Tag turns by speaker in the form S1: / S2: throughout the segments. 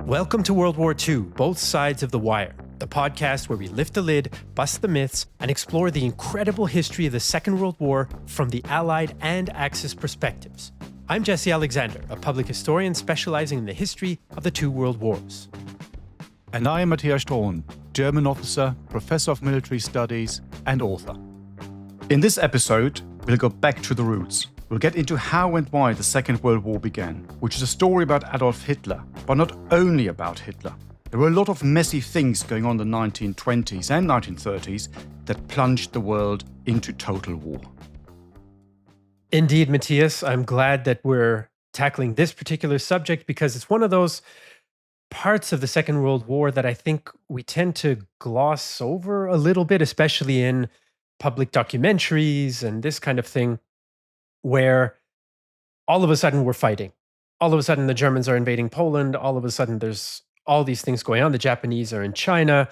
S1: Welcome to World War II, Both Sides of the Wire, the podcast where we lift the lid, bust the myths, and explore the incredible history of the Second World War from the Allied and Axis perspectives. I'm Jesse Alexander, a public historian specializing in the history of the two world wars.
S2: And I am Matthias Strohn, German officer, professor of military studies, and author. In this episode, we'll go back to the roots. We'll get into how and why the Second World War began, which is a story about Adolf Hitler, but not only about Hitler. There were a lot of messy things going on in the 1920s and 1930s that plunged the world into total war.
S1: Indeed, Matthias, I'm glad that we're tackling this particular subject because it's one of those parts of the Second World War that I think we tend to gloss over a little bit, especially in public documentaries and this kind of thing, where all of a sudden we're fighting. All of a sudden the Germans are invading Poland. All of a sudden there's all these things going on. The Japanese are in China.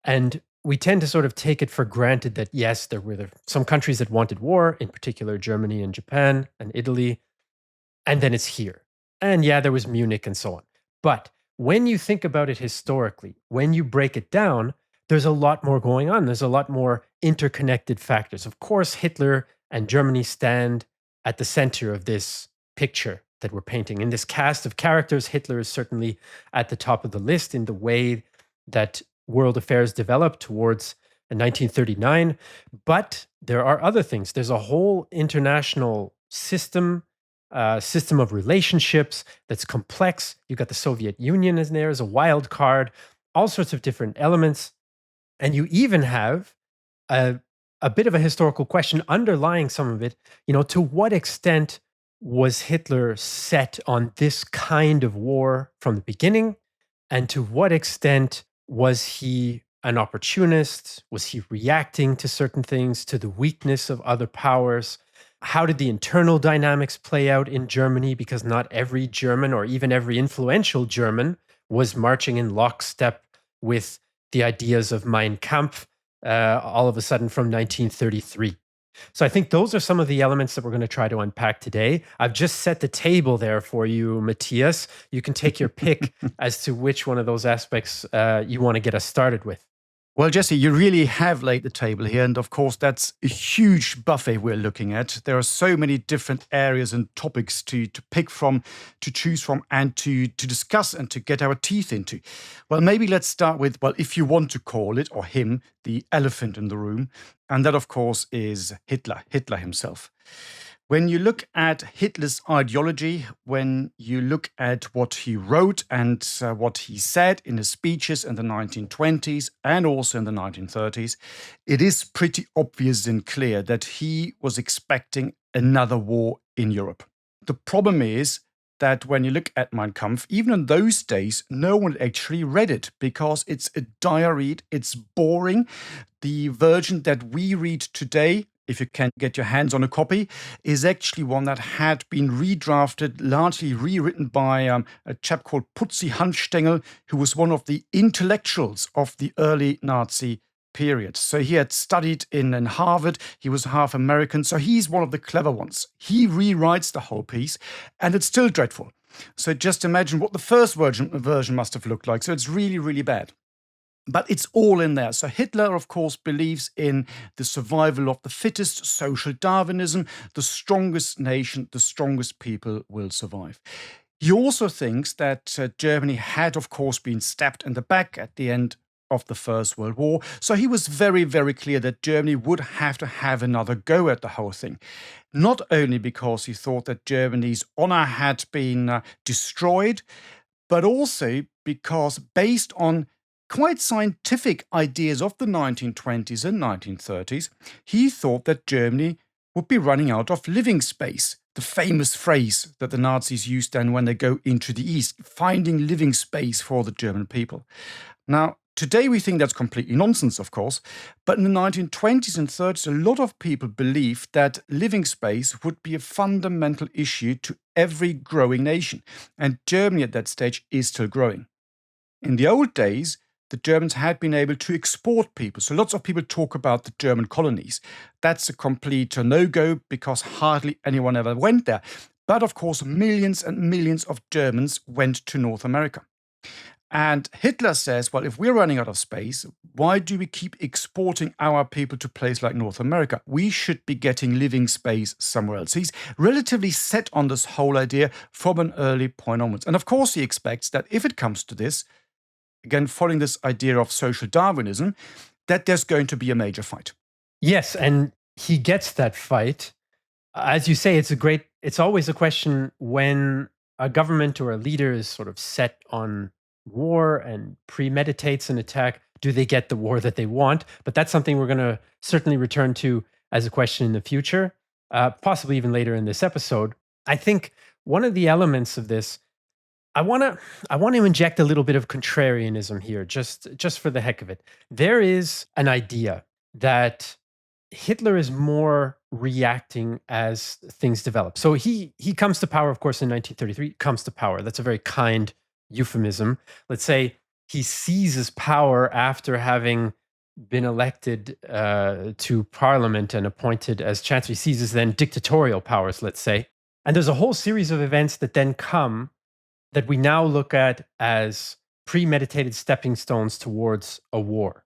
S1: And we tend to sort of take it for granted that, yes, there were some countries that wanted war, in particular Germany and Japan and Italy. And then it's here. And yeah, there was Munich and so on. But when you think about it historically, when you break it down, there's a lot more going on. There's a lot more interconnected factors. Of course, Hitler and Germany stand at the center of this picture that we're painting. In this cast of characters, Hitler is certainly at the top of the list in the way that world affairs developed towards 1939. But there are other things. There's a whole international system of relationships that's complex. You've got the Soviet Union is there as a wild card, all sorts of different elements. And you even have a bit of a historical question underlying some of it. To what extent was Hitler set on this kind of war from the beginning? And to what extent was he an opportunist? Was he reacting to certain things, to the weakness of other powers? How did the internal dynamics play out in Germany? Because not every German or even every influential German was marching in lockstep with the ideas of Mein Kampf all of a sudden from 1933. So I think those are some of the elements that we're going to try to unpack today. I've just set the table there for you, Matthias. You can take your pick as to which one of those aspects you want to get us started with.
S2: Well, Jesse, you really have laid the table here. And of course, that's a huge buffet we're looking at. There are so many different areas and topics to pick from, to choose from, and to discuss and to get our teeth into. Well, maybe let's start with, well, if you want to call it, or him, the elephant in the room. And that, of course, is Hitler himself. When you look at Hitler's ideology, when you look at what he wrote and what he said in his speeches in the 1920s and also in the 1930s, it is pretty obvious and clear that he was expecting another war in Europe. The problem is that when you look at Mein Kampf, even in those days, no one actually read it because it's a dire read, it's boring. The version that we read today, if you can get your hands on a copy, is actually one that had been redrafted, largely rewritten by a chap called Putzi Hanfstengel, who was one of the intellectuals of the early Nazi period. So he had studied in Harvard, he was half American, so he's one of the clever ones. He rewrites the whole piece, and it's still dreadful. So just imagine what the first version must have looked like. So it's really, really bad. But it's all in there. So Hitler, of course, believes in the survival of the fittest, social Darwinism. The strongest nation, the strongest people will survive. He also thinks that Germany had, of course, been stabbed in the back at the end of the First World War. So he was very, very clear that Germany would have to have another go at the whole thing. Not only because he thought that Germany's honor had been destroyed, but also because based on quite scientific ideas of the 1920s and 1930s, he thought that Germany would be running out of living space. The famous phrase that the Nazis used then when they go into the East, finding living space for the German people. Now, today we think that's completely nonsense, of course, but in the 1920s and 30s, a lot of people believed that living space would be a fundamental issue to every growing nation. And Germany at that stage is still growing. In the old days, the Germans had been able to export people. So lots of people talk about the German colonies. That's a complete no-go because hardly anyone ever went there. But of course, millions and millions of Germans went to North America. And Hitler says, well, if we're running out of space, why do we keep exporting our people to places like North America? We should be getting living space somewhere else. He's relatively set on this whole idea from an early point onwards. And of course, he expects that if it comes to this, again, following this idea of social Darwinism, that there's going to be a major fight.
S1: Yes, and he gets that fight. As you say, it's always a question when a government or a leader is sort of set on war and premeditates an attack, do they get the war that they want? But that's something we're going to certainly return to as a question in the future, possibly even later in this episode. I think one of the elements of this, I want to inject a little bit of contrarianism here, just for the heck of it. There is an idea that Hitler is more reacting as things develop. So he comes to power, of course, in 1933. Comes to power. That's a very kind euphemism. Let's say he seizes power after having been elected to parliament and appointed as chancellor. He seizes then dictatorial powers, let's say. And there's a whole series of events that then come that we now look at as premeditated stepping stones towards a war.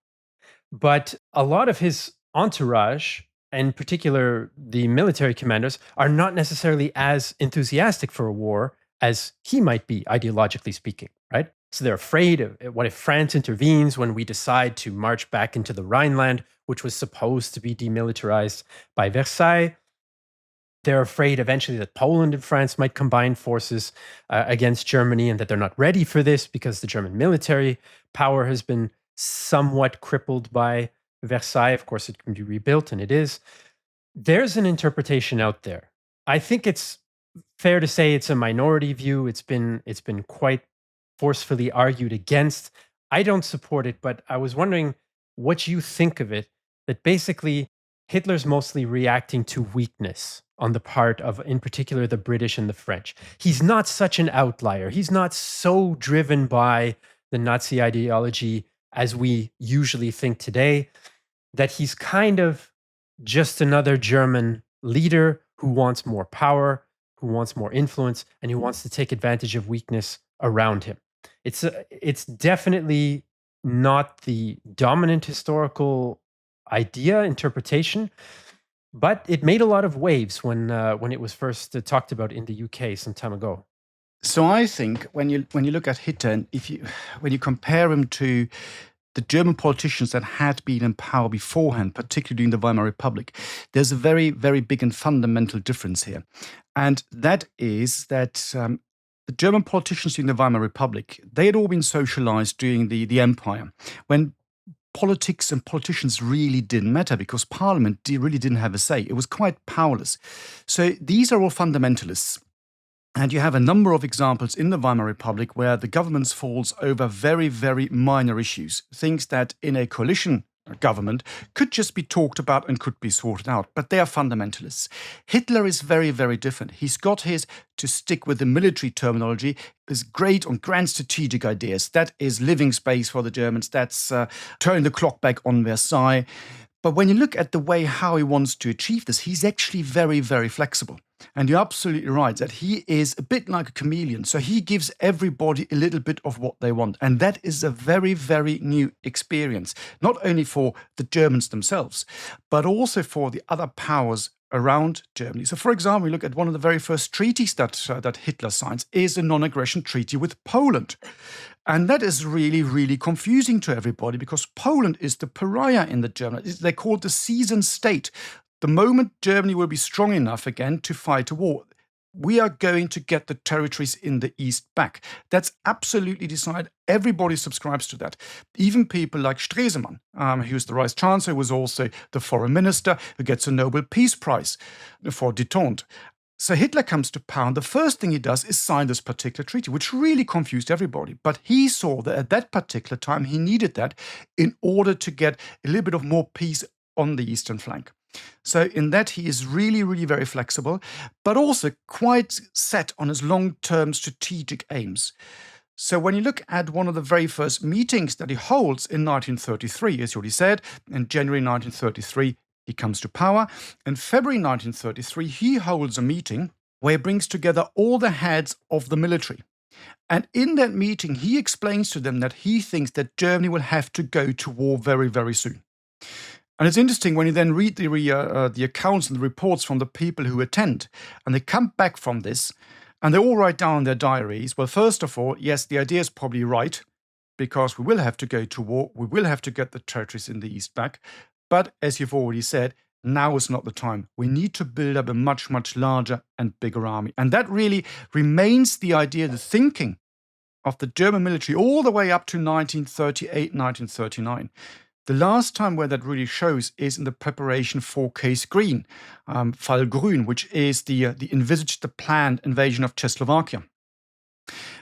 S1: But a lot of his entourage, in particular the military commanders, are not necessarily as enthusiastic for a war as he might be, ideologically speaking, right? So they're afraid of what if France intervenes when we decide to march back into the Rhineland, which was supposed to be demilitarized by Versailles. They're afraid eventually that Poland and France might combine forces against Germany and that they're not ready for this because the German military power has been somewhat crippled by Versailles. Of course, it can be rebuilt, and it is. There's an interpretation out there. I think it's fair to say it's a minority view. It's been quite forcefully argued against. I don't support it, but I was wondering what you think of it, that basically Hitler's mostly reacting to weakness on the part of, in particular, the British and the French. He's not such an outlier. He's not so driven by the Nazi ideology as we usually think today, that he's kind of just another German leader who wants more power, who wants more influence, and who wants to take advantage of weakness around him. It's definitely not the dominant historical idea, interpretation, but it made a lot of waves when it was first talked about in the UK some time ago.
S2: So I think when you look at Hitler, and when you compare him to the German politicians that had been in power beforehand, particularly during the Weimar Republic, there's a very, very big and fundamental difference here. And that is that the German politicians during the Weimar Republic, they had all been socialized during the empire, when politics and politicians really didn't matter because parliament really didn't have a say. It was quite powerless. So these are all fundamentalists. And you have a number of examples in the Weimar Republic where the government falls over very, very minor issues, things that in a coalition government could just be talked about and could be sorted out. But they are fundamentalists. Hitler is very, very different. He's got his, to stick with the military terminology, is great on grand strategic ideas. That is living space for the Germans. That's turning the clock back on Versailles. But when you look at the way how he wants to achieve this, he's actually very, very flexible. And you're absolutely right that he is a bit like a chameleon. So he gives everybody a little bit of what they want. And that is a very, very new experience, not only for the Germans themselves, but also for the other powers around Germany. So, for example, we look at one of the very first treaties that Hitler signs is a non-aggression treaty with Poland. And that is really, really confusing to everybody because Poland is the pariah in the German. They call it the seasoned state. The moment Germany will be strong enough again to fight a war, we are going to get the territories in the east back. That's absolutely decided. Everybody subscribes to that. Even people like Stresemann, who's the Vice Chancellor, was also the foreign minister, who gets a Nobel Peace Prize for détente. So Hitler comes to power, and the first thing he does is sign this particular treaty, which really confused everybody. But he saw that at that particular time, he needed that in order to get a little bit of more peace on the eastern flank. So in that, he is really, really very flexible, but also quite set on his long-term strategic aims. So when you look at one of the very first meetings that he holds in 1933, as you already said, in January 1933, he comes to power. In February 1933, he holds a meeting where he brings together all the heads of the military. And in that meeting, he explains to them that he thinks that Germany will have to go to war very, very soon. And it's interesting when you then read the accounts and the reports from the people who attend, and they come back from this, and they all write down in their diaries, well, first of all, yes, the idea is probably right, because we will have to go to war, we will have to get the territories in the East back. But as you've already said, now is not the time. We need to build up a much, much larger and bigger army. And that really remains the idea, the thinking of the German military all the way up to 1938, 1939. The last time where that really shows is in the preparation for Case Green, Fall Grün, which is the envisaged, the planned invasion of Czechoslovakia.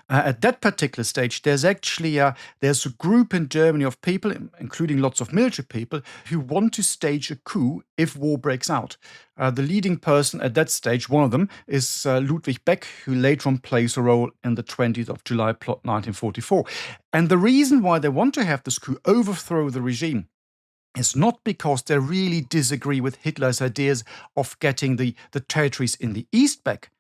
S2: At that particular stage, there's actually there's a group in Germany of people, including lots of military people, who want to stage a coup if war breaks out. The leading person at that stage, one of them, is Ludwig Beck, who later on plays a role in the 20th of July plot 1944. And the reason why they want to have this coup overthrow the regime is not because they really disagree with Hitler's ideas of getting the territories in the East back,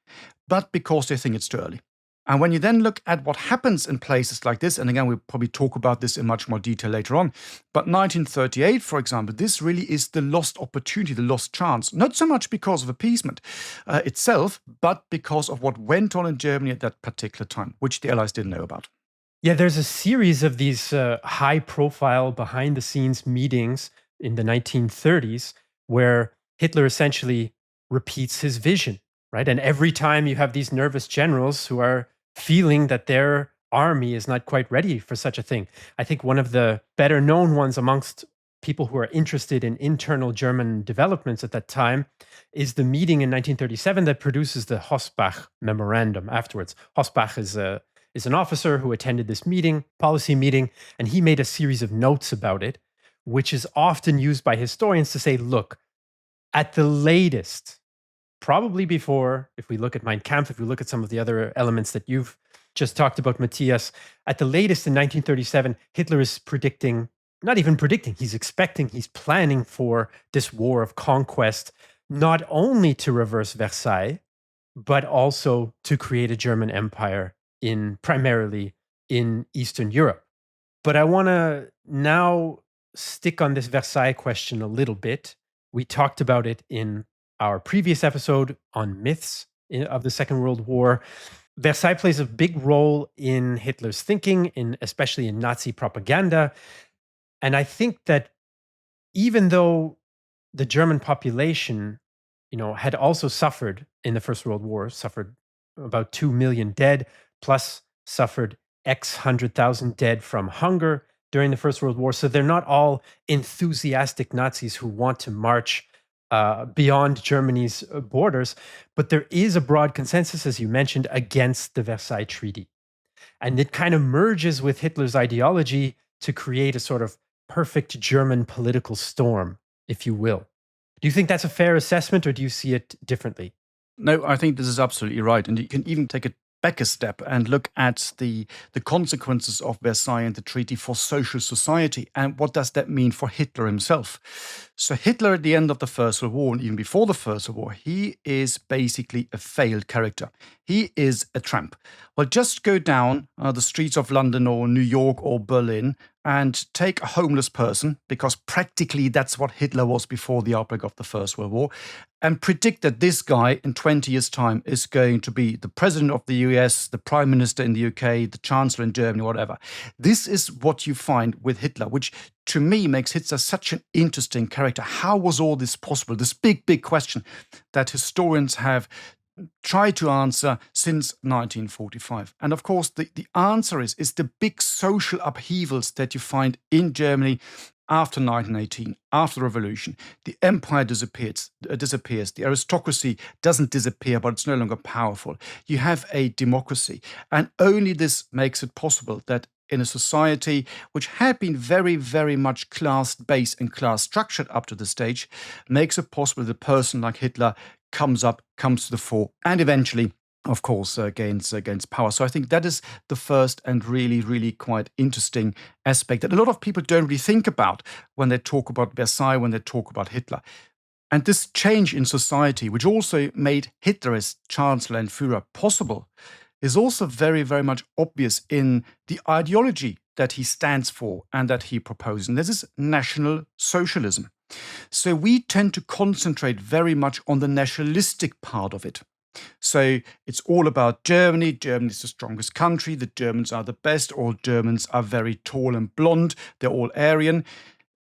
S2: but because they think it's too early. And when you then look at what happens in places like this, and again, we'll probably talk about this in much more detail later on, but 1938, for example, this really is the lost opportunity, the lost chance, not so much because of appeasement itself, but because of what went on in Germany at that particular time, which the Allies didn't know about.
S1: Yeah, there's a series of these high-profile, behind-the-scenes meetings in the 1930s where Hitler essentially repeats his vision, right? And every time you have these nervous generals who are feeling that their army is not quite ready for such a thing. I think one of the better known ones amongst people who are interested in internal German developments at that time is the meeting in 1937 that produces the Hossbach memorandum afterwards. Hossbach is an officer who attended this meeting, policy meeting, and he made a series of notes about it, which is often used by historians to say, look, at the latest, probably before, if we look at Mein Kampf, if we look at some of the other elements that you've just talked about, Matthias, at the latest in 1937, Hitler is predicting, not even predicting, he's expecting, he's planning for this war of conquest, not only to reverse Versailles, but also to create a German empire primarily in Eastern Europe. But I want to now stick on this Versailles question a little bit. We talked about it in our previous episode on myths of the Second World War. Versailles plays a big role in Hitler's thinking, especially in Nazi propaganda. And I think that even though the German population, had also suffered in the First World War, suffered about 2 million dead, plus suffered X 100,000 dead from hunger during the First World War. So they're not all enthusiastic Nazis who want to march beyond Germany's borders, but there is a broad consensus, as you mentioned, against the Versailles Treaty. And it kind of merges with Hitler's ideology to create a sort of perfect German political storm, if you will. Do you think that's a fair assessment, or do you see it differently?
S2: No, I think this is absolutely right. And you can even take it back a step and look at the consequences of Versailles and the treaty for social society. And what does that mean for Hitler himself? So Hitler, at the end of the First World War, and even before the First World War, he is basically a failed character. He is a tramp. Well, just go down the streets of London or New York or Berlin and take a homeless person, because practically that's what Hitler was before the outbreak of the First World War, and predict that this guy in 20 years' time is going to be the president of the US, the prime minister in the UK, the chancellor in Germany, whatever. This is what you find with Hitler, which to me makes Hitler such an interesting character. How was all this possible? This big, big question that historians have tried to answer since 1945. And of course, the answer is the big social upheavals that you find in Germany after 1918, after the revolution. The empire disappears, the aristocracy doesn't disappear, but it's no longer powerful. You have a democracy, and only this makes it possible that in a society which had been very, very much class-based and class-structured up to this stage, makes it possible that a person like Hitler comes to the fore, and eventually, of course, gains power. So I think that is the first and really, really quite interesting aspect that a lot of people don't really think about when they talk about Versailles, when they talk about Hitler. And this change in society, which also made Hitler as Chancellor and Führer possible, is also very, very much obvious in the ideology that he stands for and that he proposes. And this is National Socialism. So we tend to concentrate very much on the nationalistic part of it. So it's all about Germany. Germany is the strongest country. The Germans are the best. All Germans are very tall and blonde. They're all Aryan,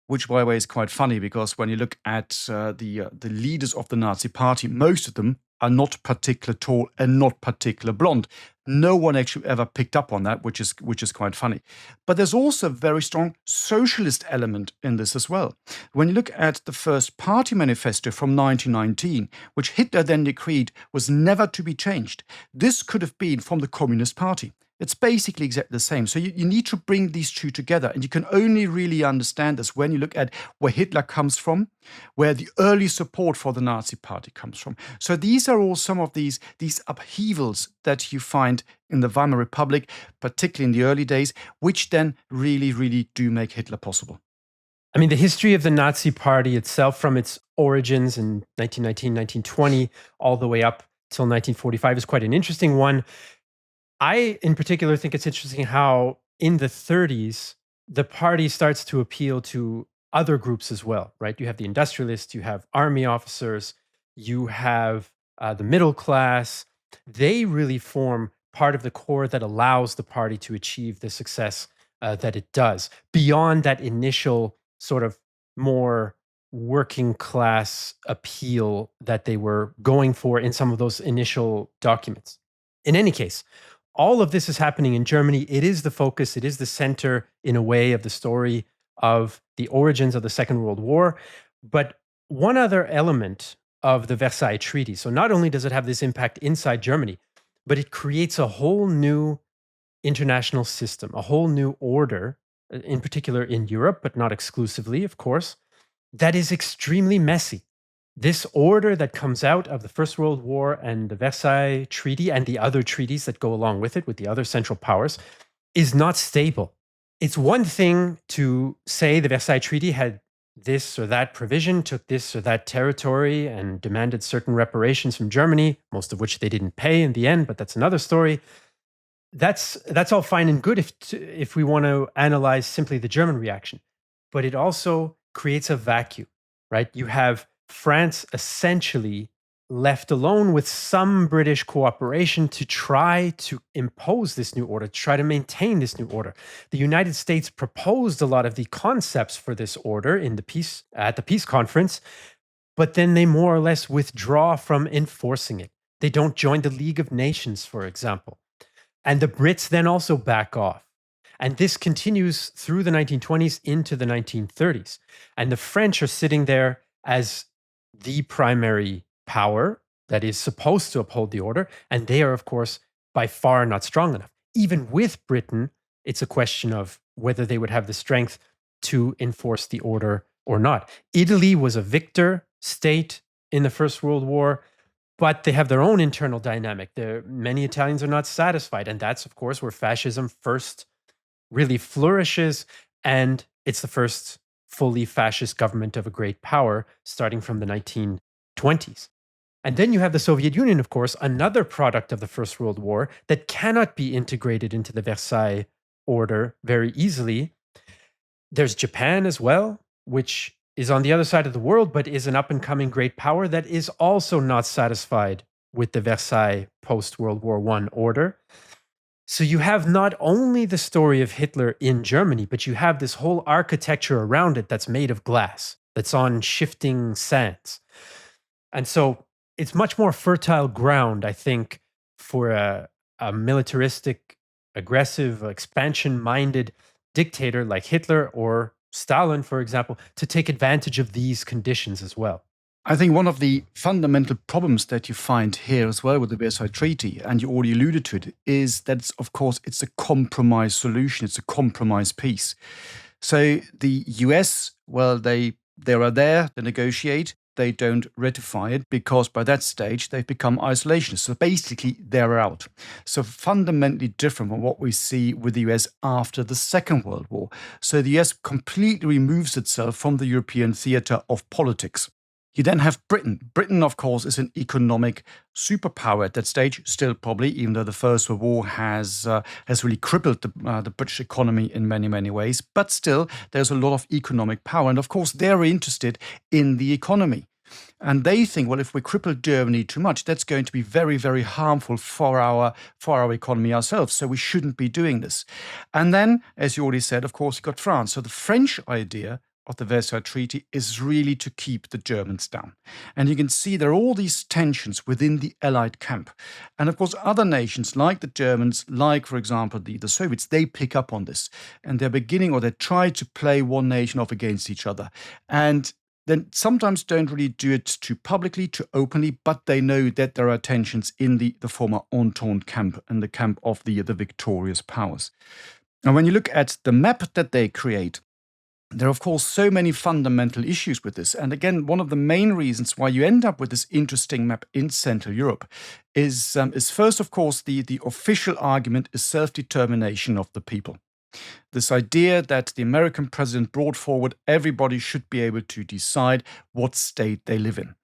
S2: which, by the way, is quite funny because when you look at the leaders of the Nazi Party, most of them are not particularly tall and not particularly blonde. No one actually ever picked up on that, which is quite funny. But there's also a very strong socialist element in this as well. When you look at the first party manifesto from 1919, which Hitler then decreed was never to be changed, this could have been from the Communist Party. It's basically exactly the same. So you need to bring these two together. And you can only really understand this when you look at where Hitler comes from, where the early support for the Nazi Party comes from. So these are all some of these upheavals that you find in the Weimar Republic, particularly in the early days, which then really, really do make Hitler possible.
S1: I mean, the history of the Nazi Party itself, from its origins in 1919, 1920, all the way up till 1945, is quite an interesting one. I, in particular, think it's interesting how in the 30s, the party starts to appeal to other groups as well, right? You have the industrialists, you have army officers, you have the middle class. They really form part of the core that allows the party to achieve the success that it does, beyond that initial sort of more working class appeal that they were going for in some of those initial documents. In any case, all of this is happening in Germany. It is the focus, it is the center, in a way, of the story of the origins of the Second World War. But one other element of the Versailles Treaty, so not only does it have this impact inside Germany, but it creates a whole new international system, a whole new order, in particular in Europe, but not exclusively, of course, that is extremely messy. This order that comes out of the First World War and the Versailles Treaty and the other treaties that go along with it, with the other Central Powers, is not stable. It's one thing to say the Versailles Treaty had this or that provision, took this or that territory, and demanded certain reparations from Germany, most of which they didn't pay in the end, but that's another story. That's all fine and good if we want to analyze simply the German reaction. But it also creates a vacuum, right? You have France essentially left alone with some British cooperation to try to impose this new order, to try to maintain this new order. The United States proposed a lot of the concepts for this order at the peace conference, but then they more or less withdraw from enforcing it. They don't join the League of Nations, for example. And the Brits then also back off. And this continues through the 1920s into the 1930s. And the French are sitting there as the primary power that is supposed to uphold the order. And they are, of course, by far not strong enough. Even with Britain, it's a question of whether they would have the strength to enforce the order or not. Italy was a victor state in the First World War, but they have their own internal dynamic. Many Italians are not satisfied. And that's, of course, where fascism first really flourishes. And it's the first fully fascist government of a great power, starting from the 1920s. And then you have the Soviet Union, of course, another product of the First World War that cannot be integrated into the Versailles order very easily. There's Japan as well, which is on the other side of the world, but is an up-and-coming great power that is also not satisfied with the Versailles post-World War I order. So you have not only the story of Hitler in Germany, but you have this whole architecture around it that's made of glass, that's on shifting sands. And so it's much more fertile ground, I think, for a militaristic, aggressive, expansion-minded dictator like Hitler or Stalin, for example, to take advantage of these conditions as well.
S2: I think one of the fundamental problems that you find here as well with the Versailles Treaty, and you already alluded to it, is that, of course, it's a compromise solution. It's a compromise peace. So the US, well, they are there, they negotiate, they don't ratify it because by that stage they've become isolationists. So basically they're out. So fundamentally different from what we see with the US after the Second World War. So the US completely removes itself from the European theater of politics. You then have Britain. Britain, of course, is an economic superpower at that stage, still probably, even though the First World War has really crippled the British economy in many, many ways. But still, there's a lot of economic power. And of course, they're interested in the economy. And they think, well, if we cripple Germany too much, that's going to be very, very harmful for our economy ourselves. So we shouldn't be doing this. And then, as you already said, of course, you got France. So the French idea of the Versailles Treaty is really to keep the Germans down. And you can see there are all these tensions within the Allied camp. And of course, other nations like the Germans, like, for example, the Soviets, they pick up on this. And they're beginning, or they try to play one nation off against each other. And then sometimes don't really do it too publicly, too openly, but they know that there are tensions in the former Entente camp and the camp of the victorious powers. And when you look at the map that they create, there are, of course, so many fundamental issues with this. And again, one of the main reasons why you end up with this interesting map in Central Europe is first, of course, the official argument is self-determination of the people. This idea that the American president brought forward, everybody should be able to decide what state they live in.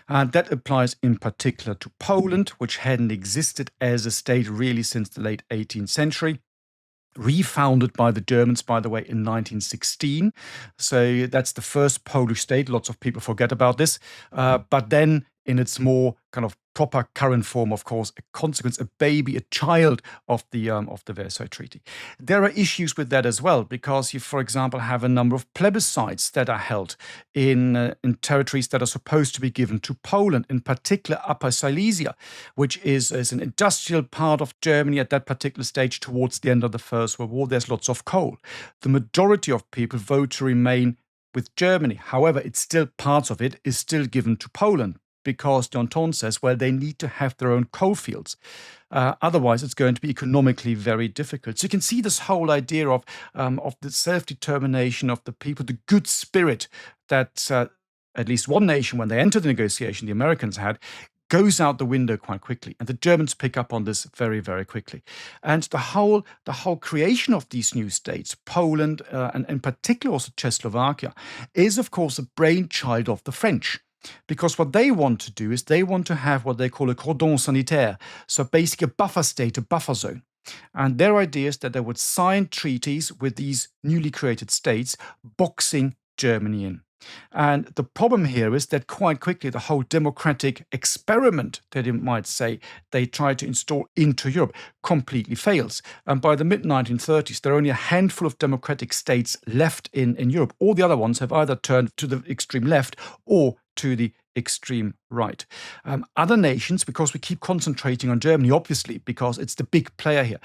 S2: That applies in particular to Poland, which hadn't existed as a state really since the late 18th century. Refounded by the Germans, by the way, in 1916. So that's the first Polish state. Lots of people forget about this. But then in its more kind of proper current form, of course, a consequence, a baby, a child of the Versailles Treaty. There are issues with that as well, because you, for example, have a number of plebiscites that are held in territories that are supposed to be given to Poland, in particular Upper Silesia, which is an industrial part of Germany at that particular stage towards the end of the First World War. There's lots of coal. The majority of people vote to remain with Germany. However, it's still parts of it is still given to Poland, because the Entente says, well, they need to have their own coal fields. Otherwise, it's going to be economically very difficult. So you can see this whole idea of the self-determination of the people, the good spirit that at least one nation, when they entered the negotiation, the Americans had, goes out the window quite quickly. And the Germans pick up on this very, very quickly. And the whole creation of these new states, Poland, and in particular also Czechoslovakia, is, of course, a brainchild of the French. Because what they want to do is they want to have what they call a cordon sanitaire, so basically a buffer state, a buffer zone. And their idea is that they would sign treaties with these newly created states, boxing Germany in. And the problem here is that quite quickly the whole democratic experiment that you might say they try to install into Europe completely fails. And by the mid-1930s, there are only a handful of democratic states left in Europe. All the other ones have either turned to the extreme left or to the extreme right. Other nations, because we keep concentrating on Germany, obviously, because it's the big player here.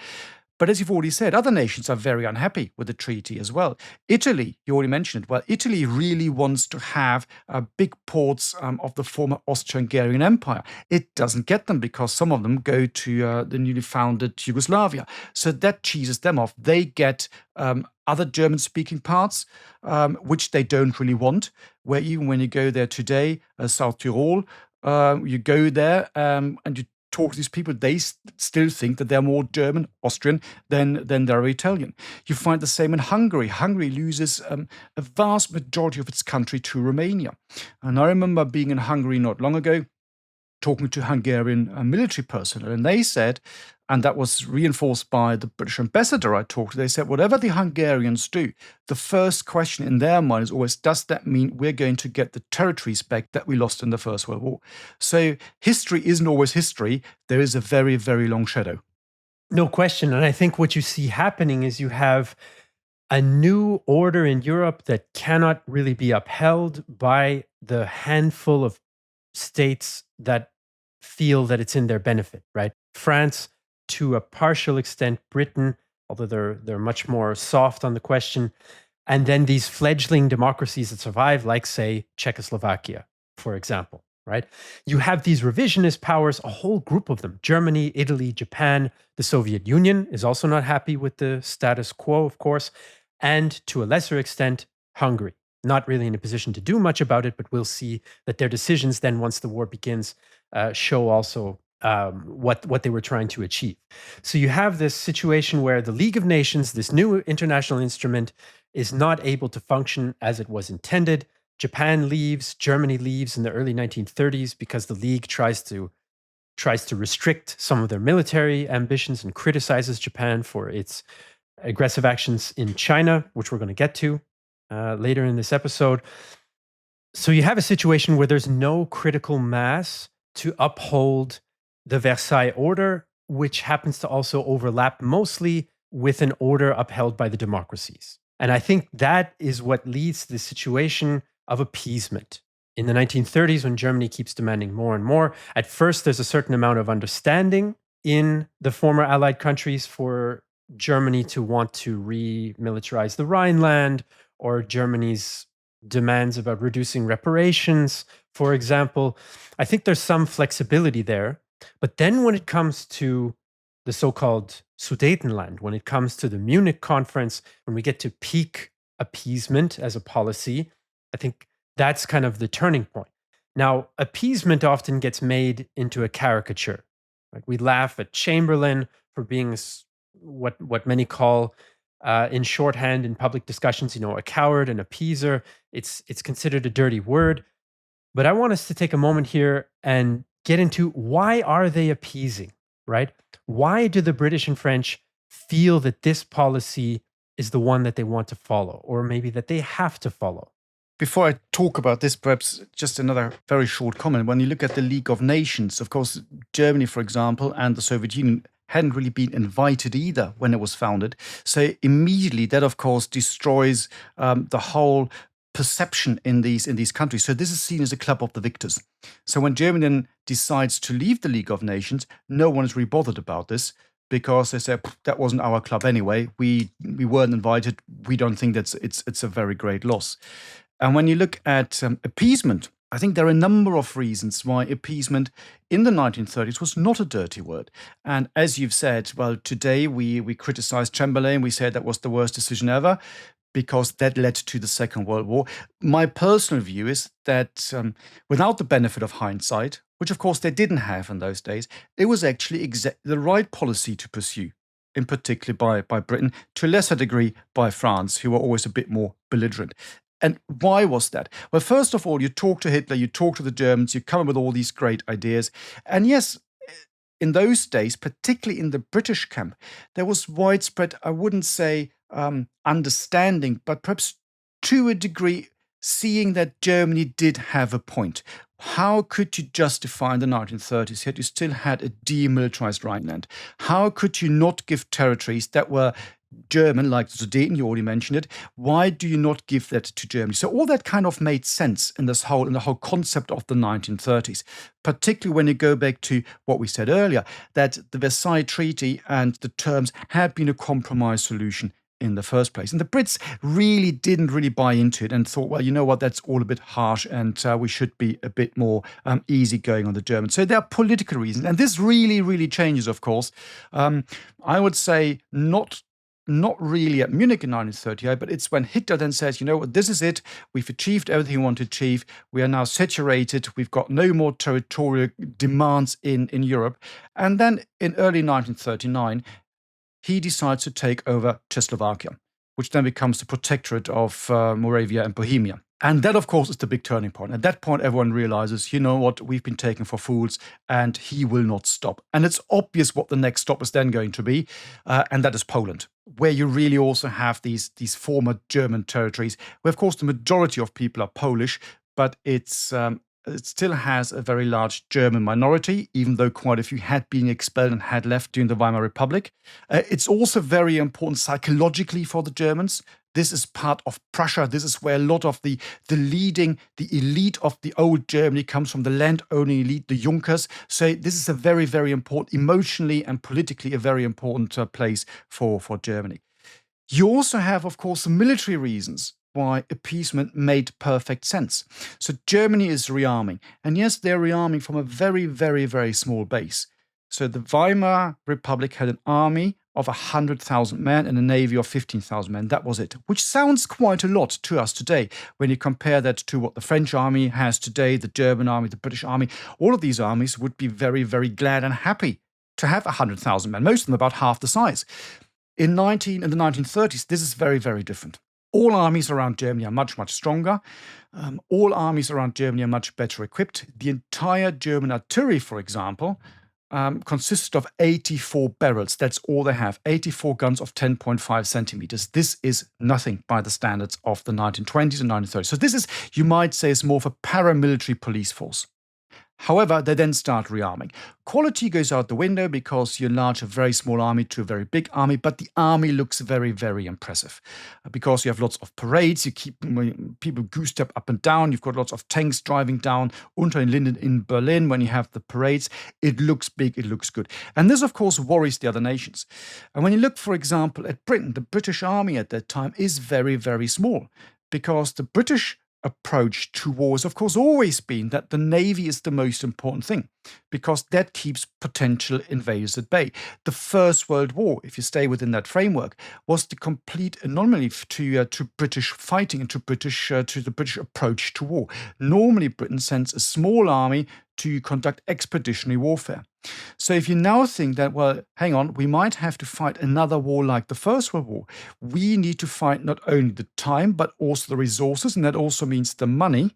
S2: But as you've already said, other nations are very unhappy with the treaty as well. Italy, you already mentioned it. Well, Italy really wants to have big ports of the former Austro-Hungarian Empire. It doesn't get them because some of them go to the newly founded Yugoslavia. So that cheeses them off. They get other German-speaking parts, which they don't really want, where even when you go there today, South Tyrol, you go there and you talk to these people, they still think that they're more German, Austrian than they're Italian. You find the same in Hungary. Hungary loses a vast majority of its country to Romania. And I remember being in Hungary not long ago, talking to Hungarian military personnel, and they said, and that was reinforced by the British ambassador I talked to, they said, whatever the Hungarians do, the first question in their mind is always, does that mean we're going to get the territories back that we lost in the First World War? So history isn't always history. There is a very, very long shadow.
S1: No question. And I think what you see happening is you have a new order in Europe that cannot really be upheld by the handful of states that feel that it's in their benefit, right? France, to a partial extent, Britain, although they're much more soft on the question, and then these fledgling democracies that survive, like, say, Czechoslovakia, for example, right? You have these revisionist powers, a whole group of them, Germany, Italy, Japan. The Soviet Union is also not happy with the status quo, of course, and to a lesser extent, Hungary. Not really in a position to do much about it, but we'll see that their decisions then, once the war begins, show also what they were trying to achieve. So you have this situation where the League of Nations, this new international instrument, is not able to function as it was intended. Japan leaves, Germany leaves in the early 1930s because the League tries to restrict some of their military ambitions and criticizes Japan for its aggressive actions in China, which we're going to get to later in this episode. So you have a situation where there's no critical mass to uphold the Versailles Order, which happens to also overlap mostly with an order upheld by the democracies. And I think that is what leads to the situation of appeasement. In the 1930s, when Germany keeps demanding more and more, at first there's a certain amount of understanding in the former Allied countries for Germany to want to remilitarize the Rhineland, or Germany's demands about reducing reparations, for example. I think there's some flexibility there. But then when it comes to the so-called Sudetenland, when it comes to the Munich conference, when we get to peak appeasement as a policy, I think that's kind of the turning point. Now, appeasement often gets made into a caricature. Right? We laugh at Chamberlain for being what many call, in shorthand in public discussions, a coward, an appeaser. It's considered a dirty word. But I want us to take a moment here and get into, why are they appeasing, right? Why do the British and French feel that this policy is the one that they want to follow, or maybe that they have to follow?
S2: Before I talk about this, perhaps just another very short comment. When you look at the League of Nations, of course, Germany, for example, and the Soviet Union hadn't really been invited either when it was founded. So immediately that, of course, destroys the whole perception in these countries. So this is seen as a club of the victors. So when Germany then decides to leave the League of Nations, no one is really bothered about this, because they say that wasn't our club anyway. We weren't invited. We don't think it's a very great loss. And when you look at appeasement, I think there are a number of reasons why appeasement in the 1930s was not a dirty word. And as you've said, well, today we criticize Chamberlain. We said that was the worst decision ever, because that led to the Second World War. My personal view is that without the benefit of hindsight, which of course they didn't have in those days, it was actually the right policy to pursue, in particular by Britain, to a lesser degree by France, who were always a bit more belligerent. And why was that? Well, first of all, you talk to Hitler, you talk to the Germans, you come up with all these great ideas. And yes, in those days, particularly in the British camp, there was widespread, I wouldn't say understanding, but perhaps to a degree, seeing that Germany did have a point. How could you justify in the 1930s that you still had a demilitarized Rhineland? How could you not give territories that were German, like the Sudeten, you already mentioned it? Why do you not give that to Germany? So all that kind of made sense in the whole concept of the 1930s, particularly when you go back to what we said earlier, that the Versailles Treaty and the terms had been a compromise solution in the first place. And the Brits really didn't buy into it and thought, well, you know what, that's all a bit harsh, and we should be a bit more easygoing on the Germans. So there are political reasons. And this really changes, of course. I would say not really at Munich in 1938, but it's when Hitler then says, you know what, this is it. We've achieved everything we want to achieve. We are now saturated. We've got no more territorial demands in Europe. And then in early 1939, he decides to take over Czechoslovakia, which then becomes the protectorate of Moravia and Bohemia. And that, of course, is the big turning point. At that point, everyone realizes, you know what, we've been taken for fools, and he will not stop. And it's obvious what the next stop is then going to be, and that is Poland, where you really also have these former German territories, where, of course, the majority of people are Polish, but it still has a very large German minority, even though quite a few had been expelled and had left during the Weimar Republic. It's also very important psychologically for the Germans. This is part of Prussia. This is where a lot of the elite of the old Germany comes from, the land-owning elite, the Junkers. So this is a very important, emotionally and politically, a very important place for Germany. You also have, of course, the military reasons why appeasement made perfect sense. So Germany is rearming. And yes, they're rearming from a very small base. So the Weimar Republic had an army of 100,000 men and a navy of 15,000 men. That was it, which sounds quite a lot to us today when you compare that to what the French army has today, the German army, the British army. All of these armies would be very glad and happy to have 100,000 men, most of them about half the size. In the 1930s, this is very different. All armies around Germany are much, much stronger. All armies around Germany are much better equipped. The entire German artillery, for example, consists of 84 barrels. That's all they have, 84 guns of 10.5 centimeters. This is nothing by the standards of the 1920s and 1930s. So this is, you might say, is more of a paramilitary police force. However, they then start rearming. Quality goes out the window because you enlarge a very small army to a very big army, but the army looks very, very impressive. Because you have lots of parades, you keep people goosed up and down, you've got lots of tanks driving down Unter den Linden in Berlin when you have the parades. It looks big, it looks good. And this, of course, worries the other nations. And when you look, for example, at Britain, the British army at that time is very, very small because the British approach to war has, of course, always been that the navy is the most important thing because that keeps potential invaders at bay. The First World War, if you stay within that framework, was the complete anomaly to British fighting and to the British approach to war. Normally, Britain sends a small army to conduct expeditionary warfare. So if you now think that, well, hang on, we might have to fight another war like the First World War, we need to fight not only the time, but also the resources, and that also means the money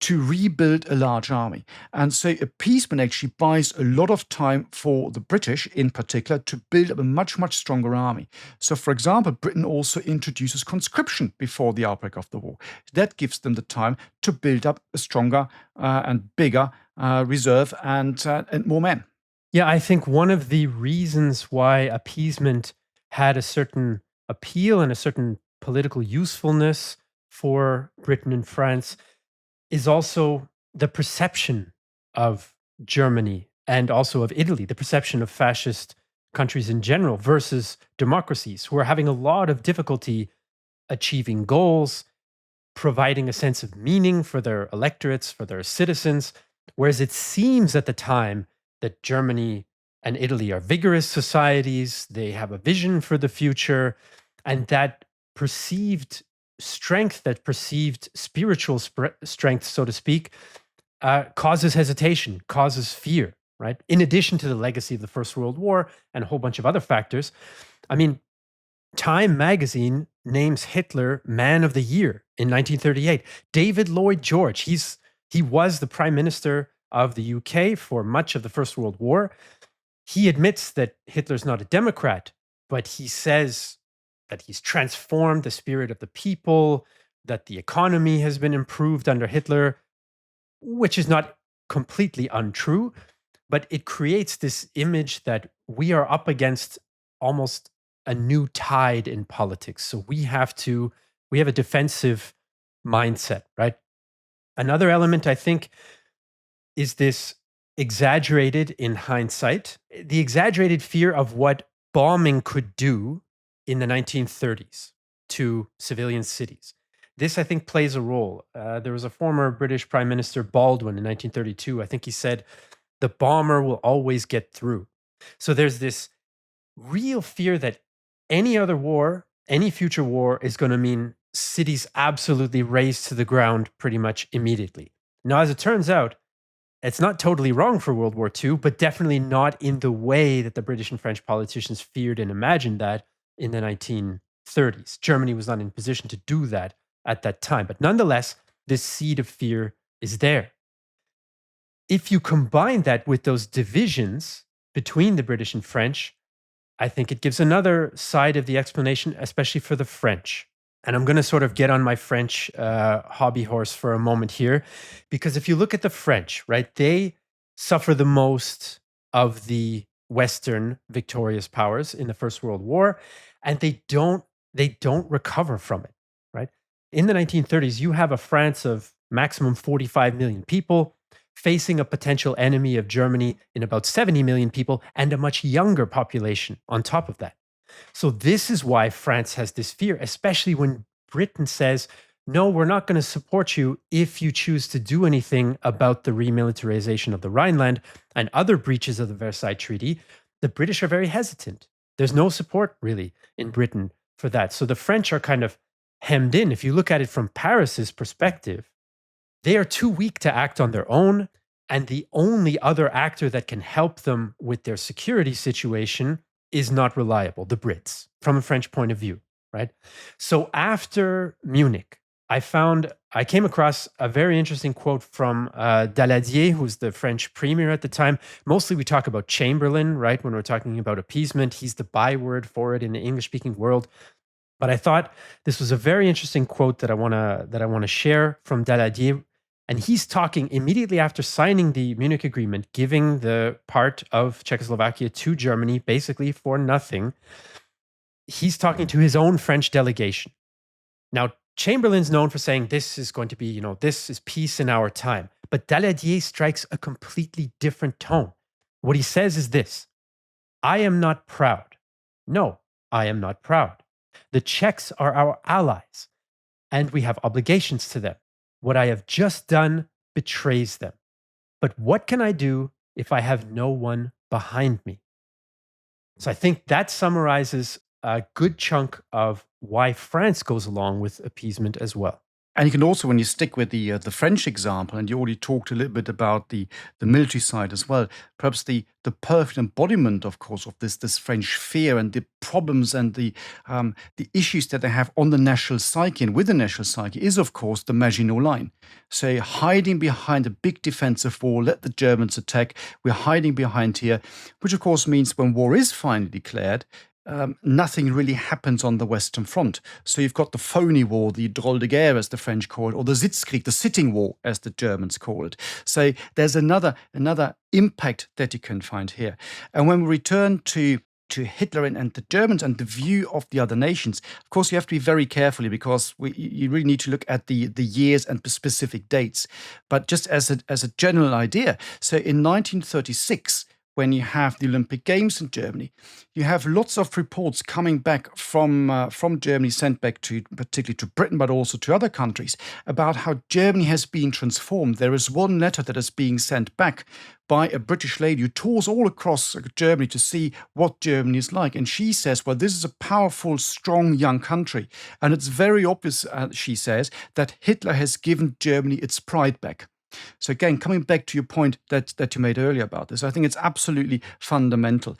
S2: to rebuild a large army. And so appeasement actually buys a lot of time for the British in particular to build up a much, much stronger army. So, for example, Britain also introduces conscription before the outbreak of the war. That gives them the time to build up a stronger and bigger reserve and more men.
S1: Yeah, I think one of the reasons why appeasement had a certain appeal and a certain political usefulness for Britain and France is also the perception of Germany and also of Italy, the perception of fascist countries in general versus democracies who are having a lot of difficulty achieving goals, providing a sense of meaning for their electorates, for their citizens. Whereas it seems at the time that Germany and Italy are vigorous societies, they have a vision for the future, and that perceived strength, that perceived spiritual strength, so to speak, causes hesitation, causes fear, right? In addition to the legacy of the First World War and a whole bunch of other factors. I mean, Time magazine names Hitler Man of the Year in 1938. David Lloyd George, he was the Prime Minister of the UK for much of the First World War. He admits that Hitler's not a Democrat, but he says that he's transformed the spirit of the people, that the economy has been improved under Hitler, which is not completely untrue, but it creates this image that we are up against almost a new tide in politics. So we have a defensive mindset, right? Another element, I think, is this exaggerated in hindsight, the exaggerated fear of what bombing could do in the 1930s to civilian cities. This, I think, plays a role. There was a former British Prime Minister, Baldwin, in 1932. I think he said, the bomber will always get through. So there's this real fear that any other war, any future war is going to mean cities absolutely razed to the ground pretty much immediately. Now, as it turns out, it's not totally wrong for World War II, but definitely not in the way that the British and French politicians feared and imagined that in the 1930s. Germany was not in position to do that at that time. But nonetheless, this seed of fear is there. If you combine that with those divisions between the British and French, I think it gives another side of the explanation, especially for the French. And I'm going to sort of get on my French hobby horse for a moment here, because if you look at the French, right, they suffer the most of the Western victorious powers in the First World War, and they don't recover from it, right? In the 1930s, you have a France of maximum 45 million people facing a potential enemy of Germany in about 70 million people and a much younger population on top of that. So this is why France has this fear, especially when Britain says, no, we're not going to support you if you choose to do anything about the remilitarization of the Rhineland and other breaches of the Versailles Treaty. The British are very hesitant. There's no support really in Britain for that. So the French are kind of hemmed in. If you look at it from Paris's perspective, they are too weak to act on their own. And the only other actor that can help them with their security situation is not reliable, the Brits, from a French point of view, right? So after Munich, I came across a very interesting quote from Daladier, who's the French premier at the time. Mostly we talk about Chamberlain, right? When we're talking about appeasement, he's the byword for it in the English-speaking world. But I thought this was a very interesting quote that I want to share from Daladier. And he's talking immediately after signing the Munich Agreement, giving the part of Czechoslovakia to Germany basically for nothing. He's talking to his own French delegation. Now, Chamberlain's known for saying this is going to be, this is peace in our time. But Daladier strikes a completely different tone. What he says is this: I am not proud. No, I am not proud. The Czechs are our allies, and we have obligations to them. What I have just done betrays them. But what can I do if I have no one behind me? So I think that summarizes a good chunk of why France goes along with appeasement as well.
S2: And you can also, when you stick with the French example, and you already talked a little bit about the military side as well, perhaps the perfect embodiment, of course, of this French fear and the problems and the issues that they have on the national psyche and with the national psyche is, of course, the Maginot Line. So hiding behind a big defensive wall, let the Germans attack. We're hiding behind here, which of course means when war is finally declared, nothing really happens on the Western Front. So you've got the phony war, the drôle de guerre, as the French call it, or the Sitzkrieg, the sitting war, as the Germans call it. So there's another impact that you can find here. And when we return to Hitler and the Germans and the view of the other nations, of course, you have to be very carefully because you really need to look at the years and the specific dates. But just as a general idea, so in 1936, when you have the Olympic Games in Germany, you have lots of reports coming back from Germany, sent back to particularly to Britain, but also to other countries, about how Germany has been transformed. There is one letter that is being sent back by a British lady who tours all across Germany to see what Germany is like. And she says, well, this is a powerful, strong, young country. And it's very obvious, she says, that Hitler has given Germany its pride back. So again, coming back to your point that you made earlier about this, I think it's absolutely fundamental.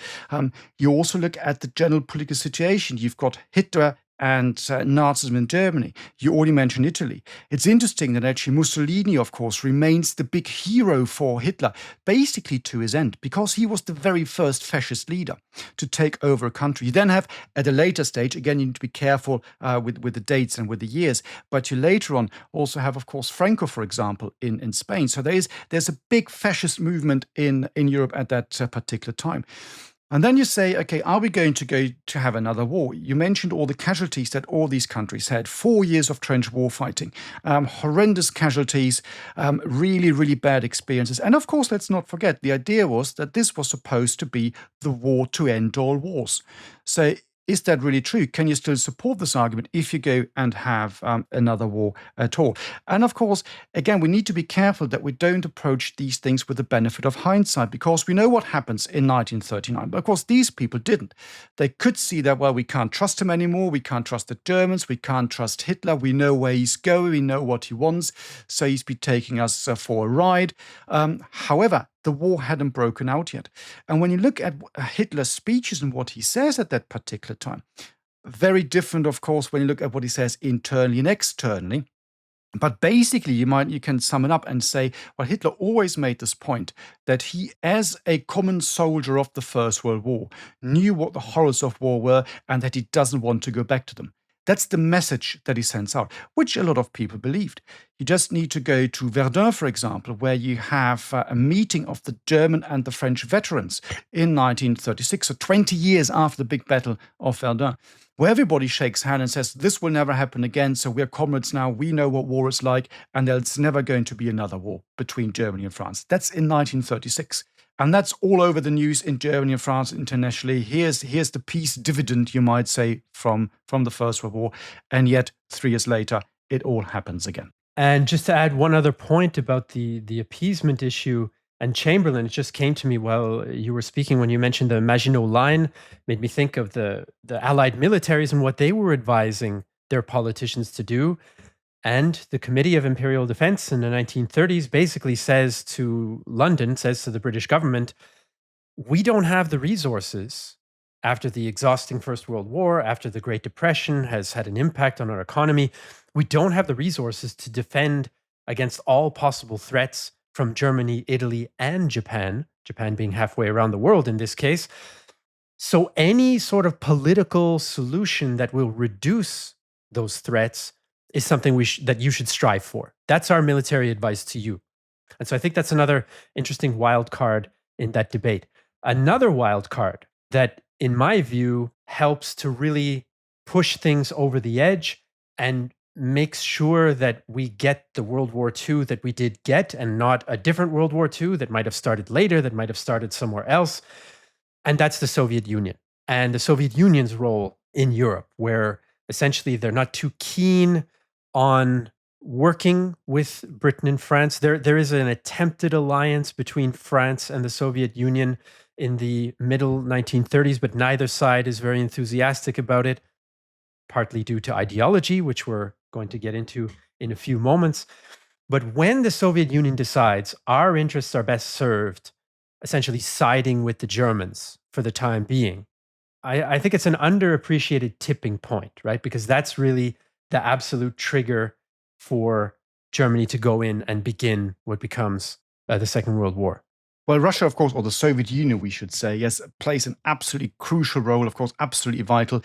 S2: You also look at the general political situation. You've got Hitler and Nazism in Germany. You already mentioned Italy. It's interesting that actually Mussolini, of course, remains the big hero for Hitler, basically to his end, because he was the very first fascist leader to take over a country. You then have, at a later stage, again, you need to be careful with the dates and with the years, but you later on also have, of course, Franco, for example, in Spain. So there's a big fascist movement in Europe at that particular time. And then you say, okay, are we going to have another war? You mentioned all the casualties that all these countries had. 4 years of trench war fighting, horrendous casualties, really, really bad experiences. And of course, let's not forget, the idea was that this was supposed to be the war to end all wars. So is that really true? Can you still support this argument if you go and have another war at all? And of course, again, we need to be careful that we don't approach these things with the benefit of hindsight, because we know what happens in 1939. But of course, these people didn't. They could see that, well, we can't trust him anymore. We can't trust the Germans. We can't trust Hitler. We know where he's going. We know what he wants. So he's been taking us for a ride. However, the war hadn't broken out yet. And when you look at Hitler's speeches and what he says at that particular time, very different, of course, when you look at what he says internally and externally. But basically, you can sum it up and say, well, Hitler always made this point that he, as a common soldier of the First World War, knew what the horrors of war were and that he doesn't want to go back to them. That's the message that he sends out, which a lot of people believed. You just need to go to Verdun, for example, where you have a meeting of the German and the French veterans in 1936, so 20 years after the big battle of Verdun, where everybody shakes hands and says, this will never happen again, so we're comrades now, we know what war is like, and there's never going to be another war between Germany and France. That's in 1936. And that's all over the news in Germany and France internationally. Here's the peace dividend, you might say, from the First World War. And yet, 3 years later, it all happens again.
S1: And just to add one other point about the appeasement issue and Chamberlain, it just came to me while you were speaking when you mentioned the Maginot Line, made me think of the Allied militaries and what they were advising their politicians to do. And the Committee of Imperial Defense in the 1930s basically says to the British government, we don't have the resources after the exhausting First World War, after the Great Depression has had an impact on our economy, we don't have the resources to defend against all possible threats from Germany, Italy, and Japan, Japan being halfway around the world in this case. So, any sort of political solution that will reduce those threats is something that you should strive for. That's our military advice to you. And so I think that's another interesting wild card in that debate. Another wild card that, in my view, helps to really push things over the edge and makes sure that we get the World War II that we did get, and not a different World War II that might have started later, that might have started somewhere else. And that's the Soviet Union and the Soviet Union's role in Europe, where essentially they're not too keen on working with Britain and France. There is an attempted alliance between France and the Soviet Union in the middle 1930s, but neither side is very enthusiastic about it, partly due to ideology, which we're going to get into in a few moments. But when the Soviet Union decides our interests are best served essentially siding with the Germans for the time being, I think it's an underappreciated tipping point, right? Because that's really the absolute trigger for Germany to go in and begin what becomes the Second World War.
S2: Well, Russia, of course, or the Soviet Union, we should say, yes, plays an absolutely crucial role, of course, absolutely vital.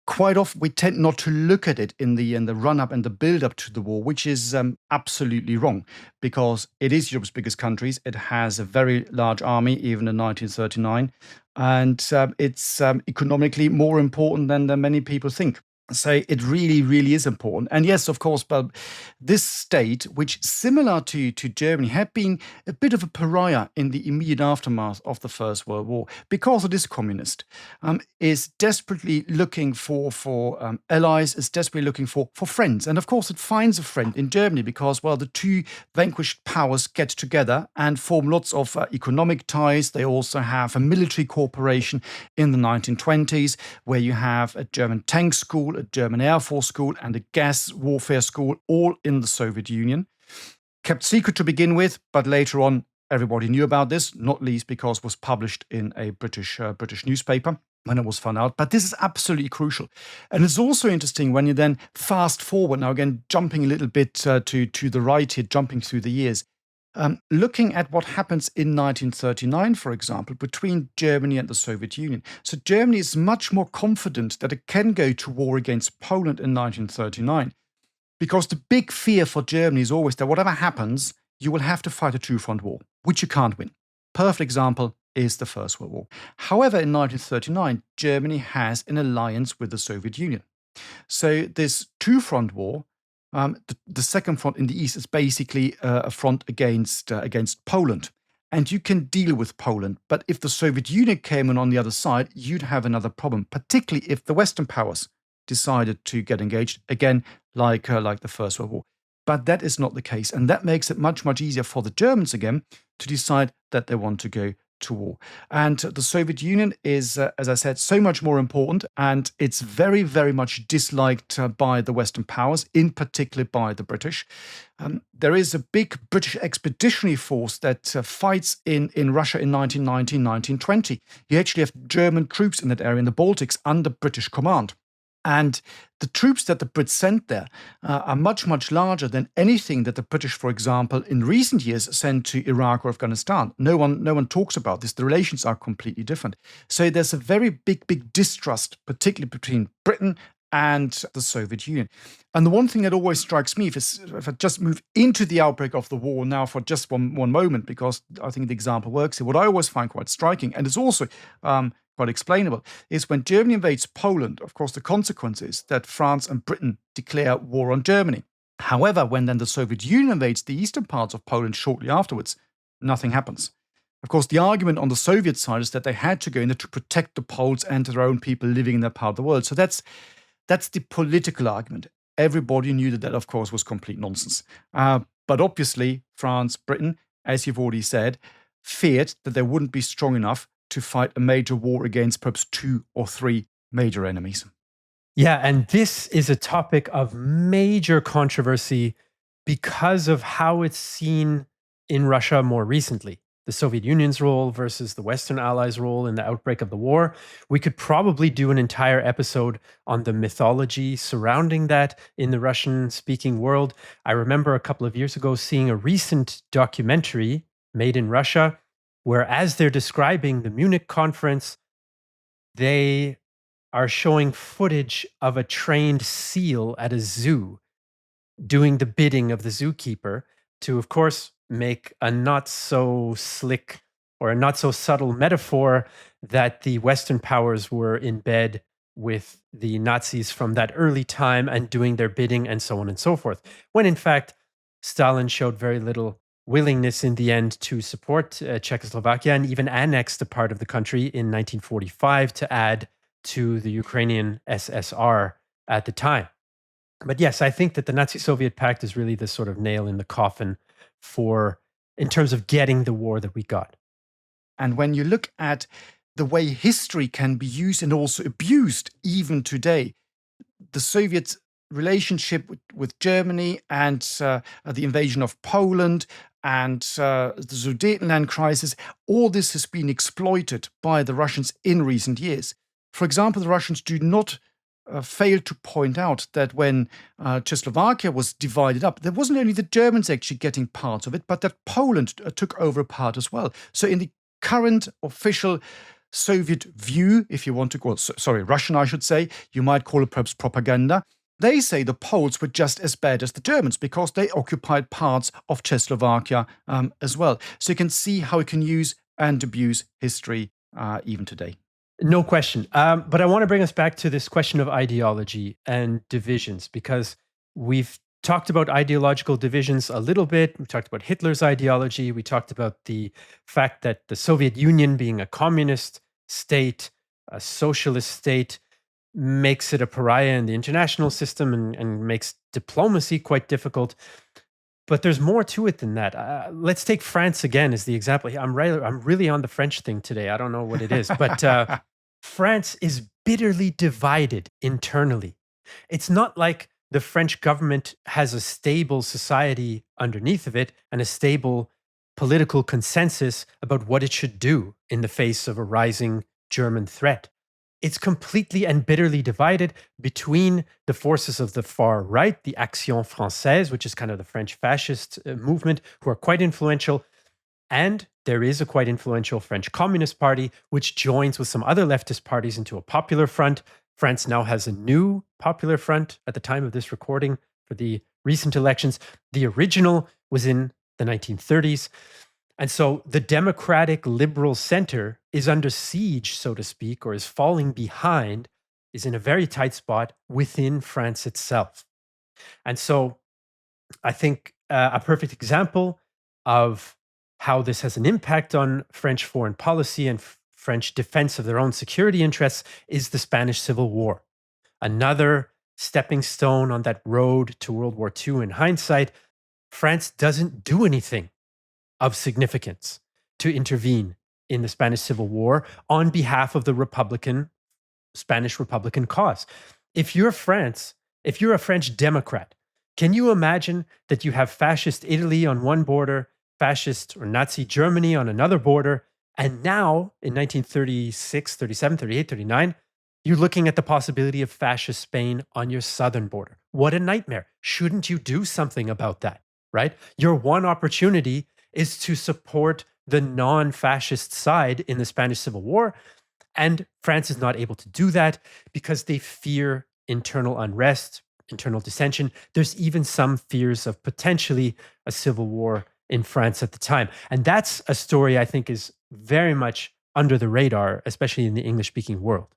S2: Quite often, we tend not to look at it in the run-up and the build-up to the war, which is absolutely wrong, because it is Europe's biggest countries. It has a very large army, even in 1939, and it's economically more important than many people think. So it really, really is important. And yes, of course, but this state, which similar to Germany, had been a bit of a pariah in the immediate aftermath of the First World War, because it is communist, is desperately looking for allies, is desperately looking for friends. And of course, it finds a friend in Germany because, well, the two vanquished powers get together and form lots of economic ties. They also have a military cooperation in the 1920s, where you have a German tank school, a German Air Force school, and a gas warfare school, all in the Soviet Union. Kept secret to begin with, but later on, everybody knew about this, not least because it was published in a British newspaper when it was found out. But this is absolutely crucial. And it's also interesting when you then fast forward, now again, jumping a little bit to the right here, jumping through the years, looking at what happens in 1939, for example, between Germany and the Soviet Union. So Germany is much more confident that it can go to war against Poland in 1939, because the big fear for Germany is always that whatever happens, you will have to fight a two-front war, which you can't win. Perfect example is the First World War. However, in 1939, Germany has an alliance with the Soviet Union. So this two-front war, the second front in the east is basically a front against Poland. And you can deal with Poland. But if the Soviet Union came in on the other side, you'd have another problem, particularly if the Western powers decided to get engaged, again, like the First World War. But that is not the case. And that makes it much, much easier for the Germans, again, to decide that they want to go to war. And the Soviet Union is, as I said, so much more important, and it's very, very much disliked by the Western powers, in particular by the British. There is a big British expeditionary force that fights in Russia in 1919, 1920. You actually have German troops in that area in the Baltics under British command. And the troops that the Brits sent there are much, much larger than anything that the British, for example, in recent years sent to Iraq or Afghanistan. No one talks about this. The relations are completely different. So there's a very big distrust, particularly between Britain and the Soviet Union. And the one thing that always strikes me, if I just move into the outbreak of the war now for just one moment, because I think the example works here, what I always find quite striking, and it's also quite explainable, is when Germany invades Poland, of course, the consequence is that France and Britain declare war on Germany. However, when then the Soviet Union invades the eastern parts of Poland shortly afterwards, nothing happens. Of course, the argument on the Soviet side is that they had to go in there to protect the Poles and their own people living in that part of the world. So that's the political argument. Everybody knew that, of course, was complete nonsense. But obviously, France, Britain, as you've already said, feared that they wouldn't be strong enough to fight a major war against perhaps 2 or 3 major enemies.
S1: Yeah, and this is a topic of major controversy because of how it's seen in Russia more recently. the Soviet Union's role versus the Western Allies' role in the outbreak of the war. We could probably do an entire episode on the mythology surrounding that in the Russian-speaking world. I remember a couple of years ago seeing a recent documentary made in Russia where, as they're describing the Munich conference, they are showing footage of a trained seal at a zoo doing the bidding of the zookeeper to, of course, make a not so slick or a not so subtle metaphor that the Western powers were in bed with the Nazis from that early time and doing their bidding and so on and so forth. When in fact, Stalin showed very little willingness in the end to support Czechoslovakia and even annexed a part of the country in 1945 to add to the Ukrainian SSR at the time. But yes, I think that the Nazi-Soviet pact is really the sort of nail in the coffin in terms of getting the war that we got.
S2: And when you look at the way history can be used and also abused even today, the Soviet relationship with Germany and the invasion of Poland and the Sudetenland crisis, all this has been exploited by the Russians in recent years. For example, the Russians do not failed to point out that when Czechoslovakia was divided up, there wasn't only the Germans actually getting parts of it, but that Poland took over a part as well. So in the current official Soviet view, if you want to call it, Russian, I should say, you might call it perhaps propaganda, they say the Poles were just as bad as the Germans because they occupied parts of Czechoslovakia as well. So you can see how we can use and abuse history even today.
S1: No question. But I want to bring us back to this question of ideology and divisions, because we've talked about ideological divisions a little bit. We talked about Hitler's ideology. We talked about the fact that the Soviet Union, being a communist state, a socialist state, makes it a pariah in the international system and makes diplomacy quite difficult. But there's more to it than that. Let's take France again as the example. I'm really on the French thing today. I don't know what it is, but France is bitterly divided internally. It's not like the French government has a stable society underneath of it and a stable political consensus about what it should do in the face of a rising German threat. It's completely and bitterly divided between the forces of the far right, the Action Française, which is kind of the French fascist movement, who are quite influential. And there is a quite influential French Communist Party, which joins with some other leftist parties into a popular front. France now has a new popular front at the time of this recording for the recent elections. The original was in the 1930s. And so the democratic liberal center is under siege, so to speak, or is falling behind, is in a very tight spot within France itself. And so I think a perfect example of how this has an impact on French foreign policy and French defense of their own security interests is the Spanish Civil War. Another stepping stone on that road to World War II in hindsight. France doesn't do anything of significance to intervene in the Spanish Civil War on behalf of the Spanish Republican cause. If you're France, if you're a French Democrat, can you imagine that you have fascist Italy on one border, fascist or Nazi Germany on another border, and now in 1936, 37, 38, 39, you're looking at the possibility of fascist Spain on your southern border? What a nightmare. Shouldn't you do something about that, right? Your one opportunity is to support the non-fascist side in the Spanish Civil War. And France is not able to do that because they fear internal unrest, internal dissension. There's even some fears of potentially a civil war in France at the time. And that's a story I think is very much under the radar, especially in the English-speaking world.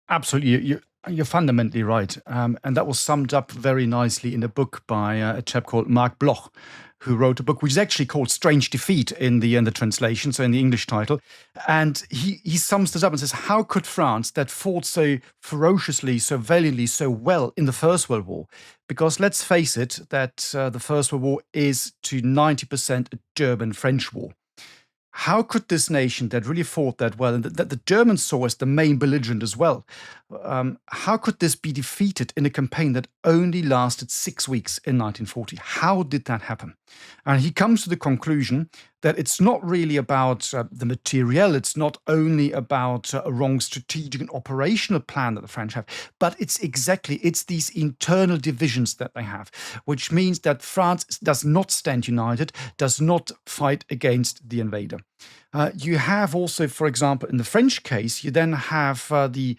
S2: Absolutely. You're fundamentally right. And that was summed up very nicely in a book by a chap called Marc Bloch, who wrote a book which is actually called Strange Defeat in the translation, so in the English title. And he sums this up and says, how could France, that fought so ferociously, so valiantly, so well in the First World War, because let's face it, that the First World War is to 90% a German-French war. How could this nation that really fought that well, and that the Germans saw as the main belligerent as well, how could this be defeated in a campaign that only lasted 6 weeks in 1940? How did that happen? And he comes to the conclusion that it's not really about the materiel, it's not only about a wrong strategic and operational plan that the French have, but it's these internal divisions that they have, which means that France does not stand united, does not fight against the invader. You have also, for example, in the French case, you then have the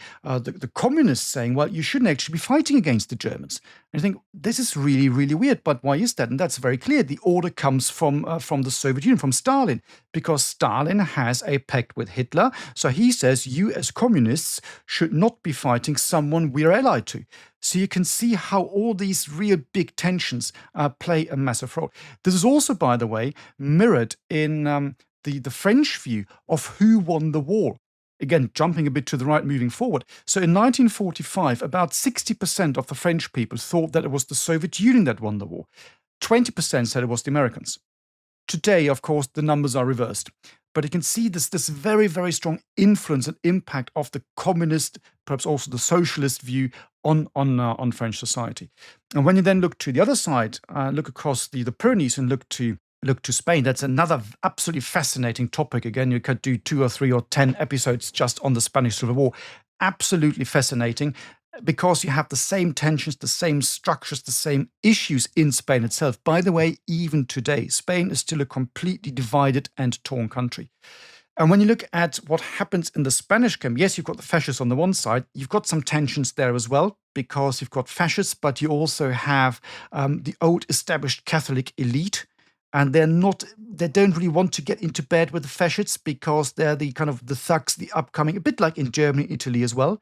S2: communists saying, well, you shouldn't actually be fighting against the Germans. And you think, this is really, really weird. But why is that? And that's very clear. The order comes from the Soviet Union, from Stalin, because Stalin has a pact with Hitler. So he says, you as communists should not be fighting someone we are allied to. So you can see how all these real big tensions play a massive role. This is also, by the way, mirrored in the French view of who won the war. Again, jumping a bit to the right, moving forward. So in 1945, about 60% of the French people thought that it was the Soviet Union that won the war. 20% said it was the Americans. Today, of course, the numbers are reversed. But you can see this very, very strong influence and impact of the communist, perhaps also the socialist view on French society. And when you then look to the other side, look across the Pyrenees and look to Spain, that's another absolutely fascinating topic. Again, you could do 2 or 3 or 10 episodes just on the Spanish Civil War. Absolutely fascinating, because you have the same tensions, the same structures, the same issues in Spain itself. By the way, even today, Spain is still a completely divided and torn country. And when you look at what happens in the Spanish camp, yes, you've got the fascists on the one side. You've got some tensions there as well, because you've got fascists, but you also have the old established Catholic elite. And they don't really want to get into bed with the fascists, because they're the kind of the thugs, the upcoming, a bit like in Germany, Italy as well.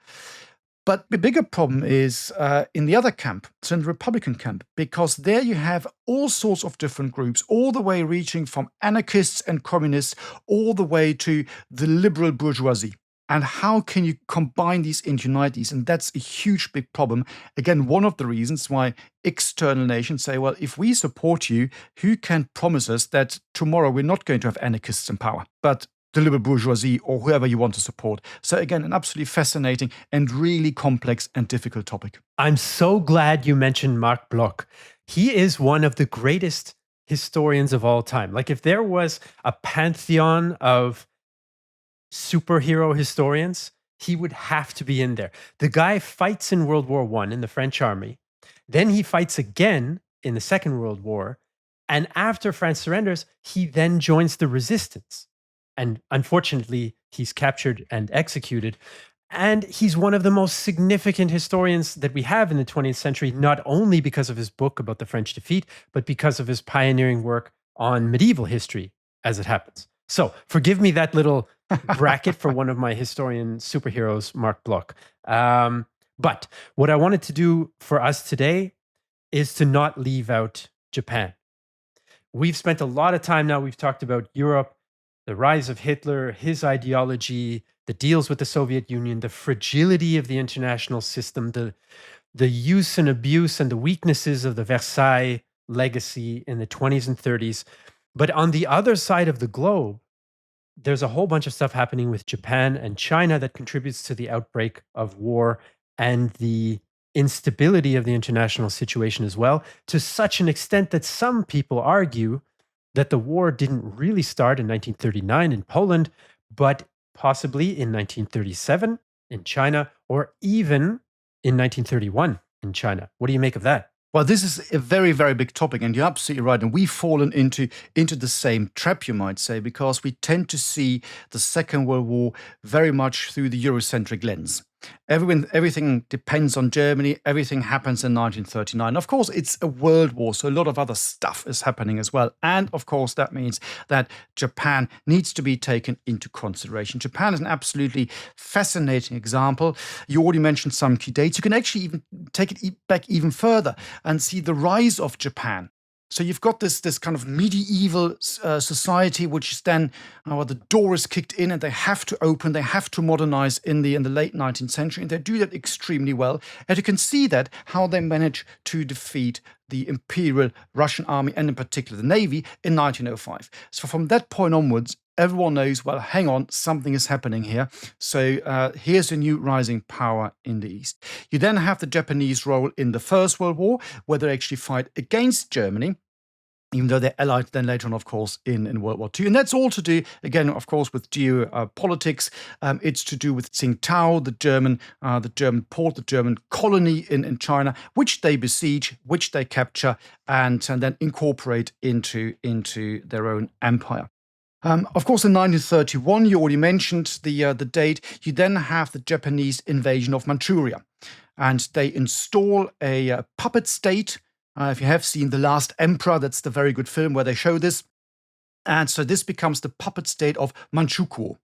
S2: But the bigger problem is in the other camp, so in the Republican camp, because there you have all sorts of different groups, all the way reaching from anarchists and communists, all the way to the liberal bourgeoisie. And how can you combine these and unite these? And that's a huge, big problem. Again, one of the reasons why external nations say, well, if we support you, who can promise us that tomorrow we're not going to have anarchists in power, but the liberal bourgeoisie or whoever you want to support? So again, an absolutely fascinating and really complex and difficult topic.
S1: I'm so glad you mentioned Marc Bloch. He is one of the greatest historians of all time. Like, if there was a pantheon of superhero historians, he would have to be in there. The guy fights in World War I in the French army. Then he fights again in the Second World War. And after France surrenders, he then joins the resistance. And unfortunately, he's captured and executed. And he's one of the most significant historians that we have in the 20th century, not only because of his book about the French defeat, but because of his pioneering work on medieval history, as it happens. So forgive me that little bracket for one of my historian superheroes, Marc Bloch. But what I wanted to do for us today is to not leave out Japan. We've spent a lot of time now, we've talked about Europe, the rise of Hitler, his ideology, the deals with the Soviet Union, the fragility of the international system, the use and abuse and the weaknesses of the Versailles legacy in the 20s and 30s. But on the other side of the globe, there's a whole bunch of stuff happening with Japan and China that contributes to the outbreak of war and the instability of the international situation as well, to such an extent that some people argue that the war didn't really start in 1939 in Poland, but possibly in 1937 in China, or even in 1931 in China. What do you make of that?
S2: Well, this is a very, very big topic, and you're absolutely right. And we've fallen into the same trap, you might say, because we tend to see the Second World War very much through the Eurocentric lens. Everything depends on Germany. Everything happens in 1939. Of course, it's a world war, so a lot of other stuff is happening as well. And of course, that means that Japan needs to be taken into consideration. Japan is an absolutely fascinating example. You already mentioned some key dates. You can actually even take it back even further and see the rise of Japan. So you've got this kind of medieval society, which is then, the door is kicked in and they have to open, they have to modernize in the late 19th century, and they do that extremely well. And you can see that how they manage to defeat the Imperial Russian army, and in particular the Navy, in 1905. So from that point onwards, everyone knows, well, hang on, something is happening here. So here's a new rising power in the East. You then have the Japanese role in the First World War, where they actually fight against Germany. even though they're allied then later on, of course, in World War II. And that's all to do, again, of course, with geopolitics. It's to do with Tsingtao, the German port, the German colony in China, which they besiege, which they capture, and then incorporate into their own empire. Of course, in 1931, you already mentioned the date, you then have the Japanese invasion of Manchuria. And they install a puppet state. If you have seen The Last Emperor, that's the very good film where they show this. And so this becomes the puppet state of Manchukuo.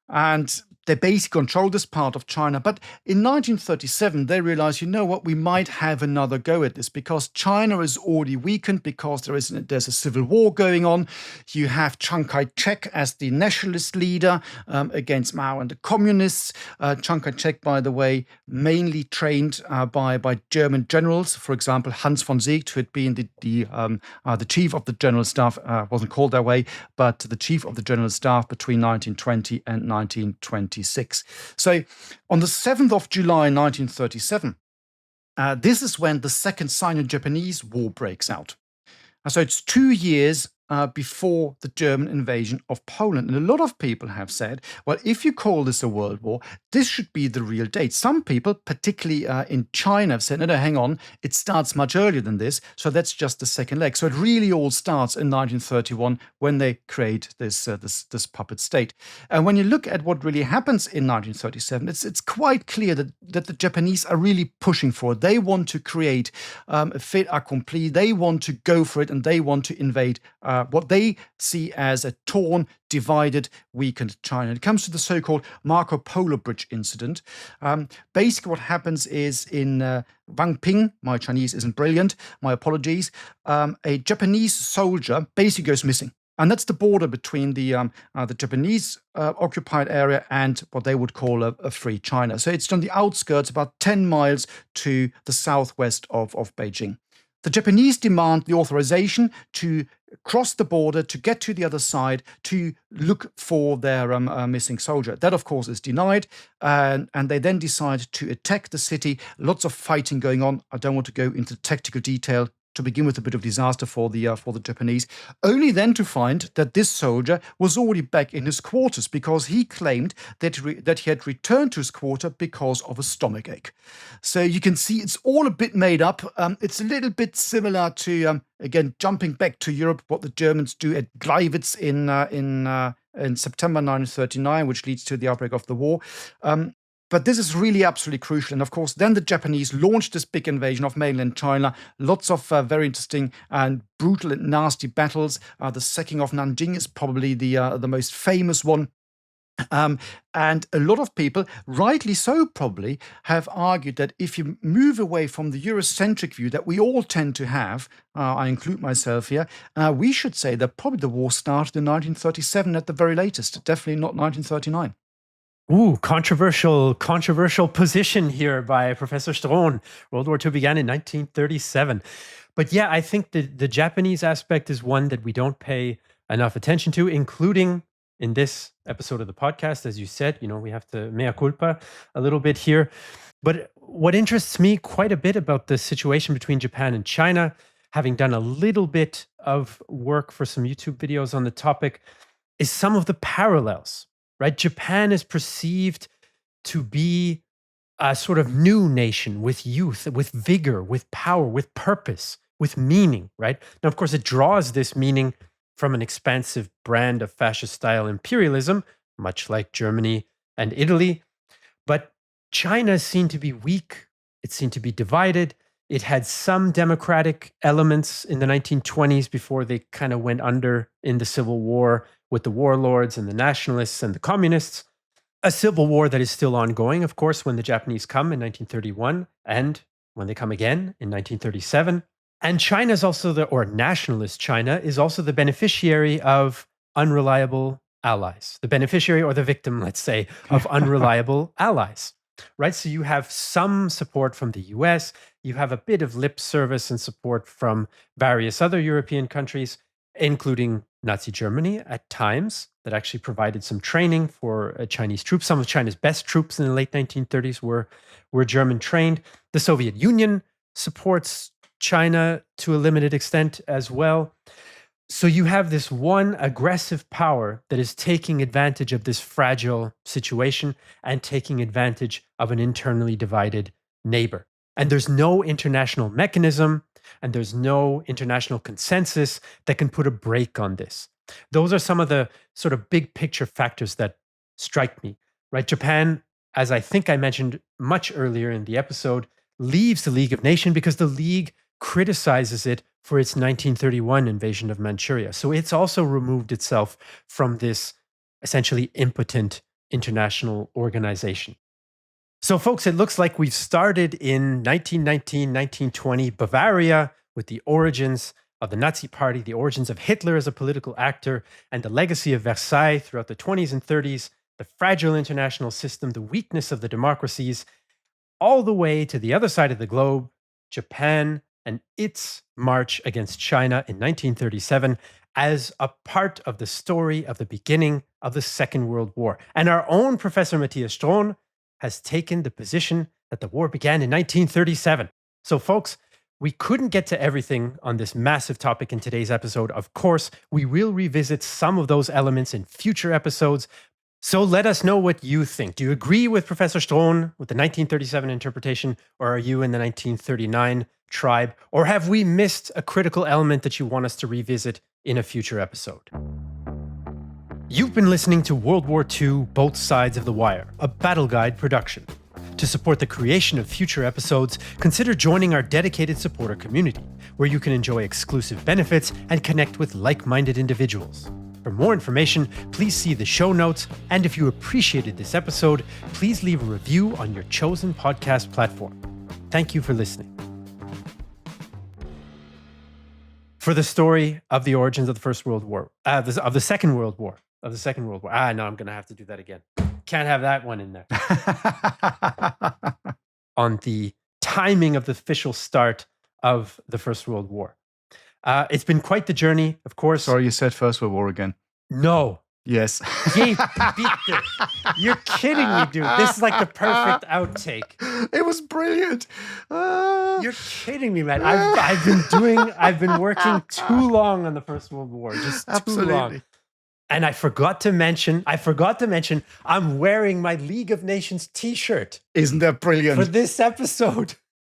S2: And they basically control this part of China. But in 1937, they realized, you know what, we might have another go at this because China is already weakened because there's a civil war going on. You have Chiang Kai-shek as the nationalist leader against Mao and the communists. Chiang Kai-shek, by the way, mainly trained by German generals. For example, Hans von Seeckt, who had been the chief of the general staff, wasn't called that way, but the chief of the general staff between 1920 and 1926. So on the 7th of July 1937, this is when the Second Sino-Japanese War breaks out. So it's 2 years before the German invasion of Poland. And a lot of people have said, well, if you call this a world war, this should be the real date. Some people, particularly in China, have said, no, hang on, it starts much earlier than this. So that's just the second leg. So it really all starts in 1931 when they create this puppet state. And when you look at what really happens in 1937, it's quite clear that the Japanese are really pushing for it. They want to create a fait accompli. They want to go for it, and they want to invade what they see as a torn, divided, weakened China. It comes to the so-called Marco Polo Bridge incident. Basically, what happens is in Wangping, my Chinese isn't brilliant, my apologies, a Japanese soldier basically goes missing. And that's the border between the Japanese occupied area and what they would call a free China. So it's on the outskirts, about 10 miles to the southwest of Beijing. The Japanese demand the authorization to cross the border, to get to the other side, to look for their missing soldier. That, of course, is denied, and they then decide to attack the city. Lots of fighting going on. I don't want to go into tactical detail. To begin with, a bit of disaster for the Japanese, only then to find that this soldier was already back in his quarters because he claimed that he had returned to his quarter because of a stomachache. So you can see it's all a bit made up. It's a little bit similar to, again, jumping back to Europe, what the Germans do at Gleiwitz in September 1939, which leads to the outbreak of the war. But this is really absolutely crucial. And of course, then the Japanese launched this big invasion of mainland China. Lots of very interesting and brutal and nasty battles. The sacking of Nanjing is probably the most famous one. And a lot of people, rightly so probably, have argued that if you move away from the Eurocentric view that we all tend to have, I include myself here, we should say that probably the war started in 1937 at the very latest, definitely not 1939.
S1: Ooh, controversial position here by Professor Strohn. World War II began in 1937. But yeah, I think the Japanese aspect is one that we don't pay enough attention to, including in this episode of the podcast. As you said, we have to mea culpa a little bit here. But what interests me quite a bit about the situation between Japan and China, having done a little bit of work for some YouTube videos on the topic, is some of the parallels. Right? Japan is perceived to be a sort of new nation with youth, with vigor, with power, with purpose, with meaning, right? Now, of course, it draws this meaning from an expansive brand of fascist-style imperialism, much like Germany and Italy. But China is seen to be weak. It's seen to be divided. It had some democratic elements in the 1920s before they kind of went under in the Civil War with the warlords and the nationalists and the communists. A civil war that is still ongoing, of course, when the Japanese come in 1931 and when they come again in 1937. And China is also nationalist China is also the beneficiary of unreliable allies, the beneficiary or the victim, let's say, of unreliable allies. Right? So you have some support from the US, you have a bit of lip service and support from various other European countries, including Nazi Germany at times, that actually provided some training for Chinese troops. Some of China's best troops in the late 1930s were German trained. The Soviet Union supports China to a limited extent as well. So you have this one aggressive power that is taking advantage of this fragile situation and taking advantage of an internally divided neighbor. And there's no international mechanism and there's no international consensus that can put a brake on this. Those are some of the sort of big picture factors that strike me, right? Japan, as I think I mentioned much earlier in the episode, leaves the League of Nations because the League criticizes it for its 1931 invasion of Manchuria. So it's also removed itself from this essentially impotent international organization. So, folks, it looks like we've started in 1919, 1920, Bavaria, with the origins of the Nazi Party, the origins of Hitler as a political actor, and the legacy of Versailles throughout the 20s and 30s, the fragile international system, the weakness of the democracies, all the way to the other side of the globe, Japan, and its march against China in 1937 as a part of the story of the beginning of the Second World War. And our own Professor Matthias Strohn has taken the position that the war began in 1937. So, folks, we couldn't get to everything on this massive topic in today's episode. Of course, we will revisit some of those elements in future episodes. So let us know what you think. Do you agree with Professor Strohn with the 1937 interpretation, or are you in the 1939 tribe? Or have we missed a critical element that you want us to revisit in a future episode? You've been listening to World War II, Both Sides of the Wire, a Battle Guide production. To support the creation of future episodes, consider joining our dedicated supporter community, where you can enjoy exclusive benefits and connect with like-minded individuals. For more information, please see the show notes, and if you appreciated this episode, please leave a review on your chosen podcast platform. Thank you for listening. For the story of the origins of the First World War, of the Second World War, no, I'm going to have to do that again. Can't have that one in there. On the timing of the official start of the First World War. It's been quite the journey, of course.
S2: Sorry, you said First World War again.
S1: No.
S2: Yes.
S1: Bitte. You're kidding me, dude. This is like the perfect outtake.
S2: It was brilliant.
S1: You're kidding me, man. I've been working too long on the First World War. Just too long. And I forgot to mention, I'm wearing my League of Nations t-shirt.
S2: Isn't that brilliant?
S1: For this episode.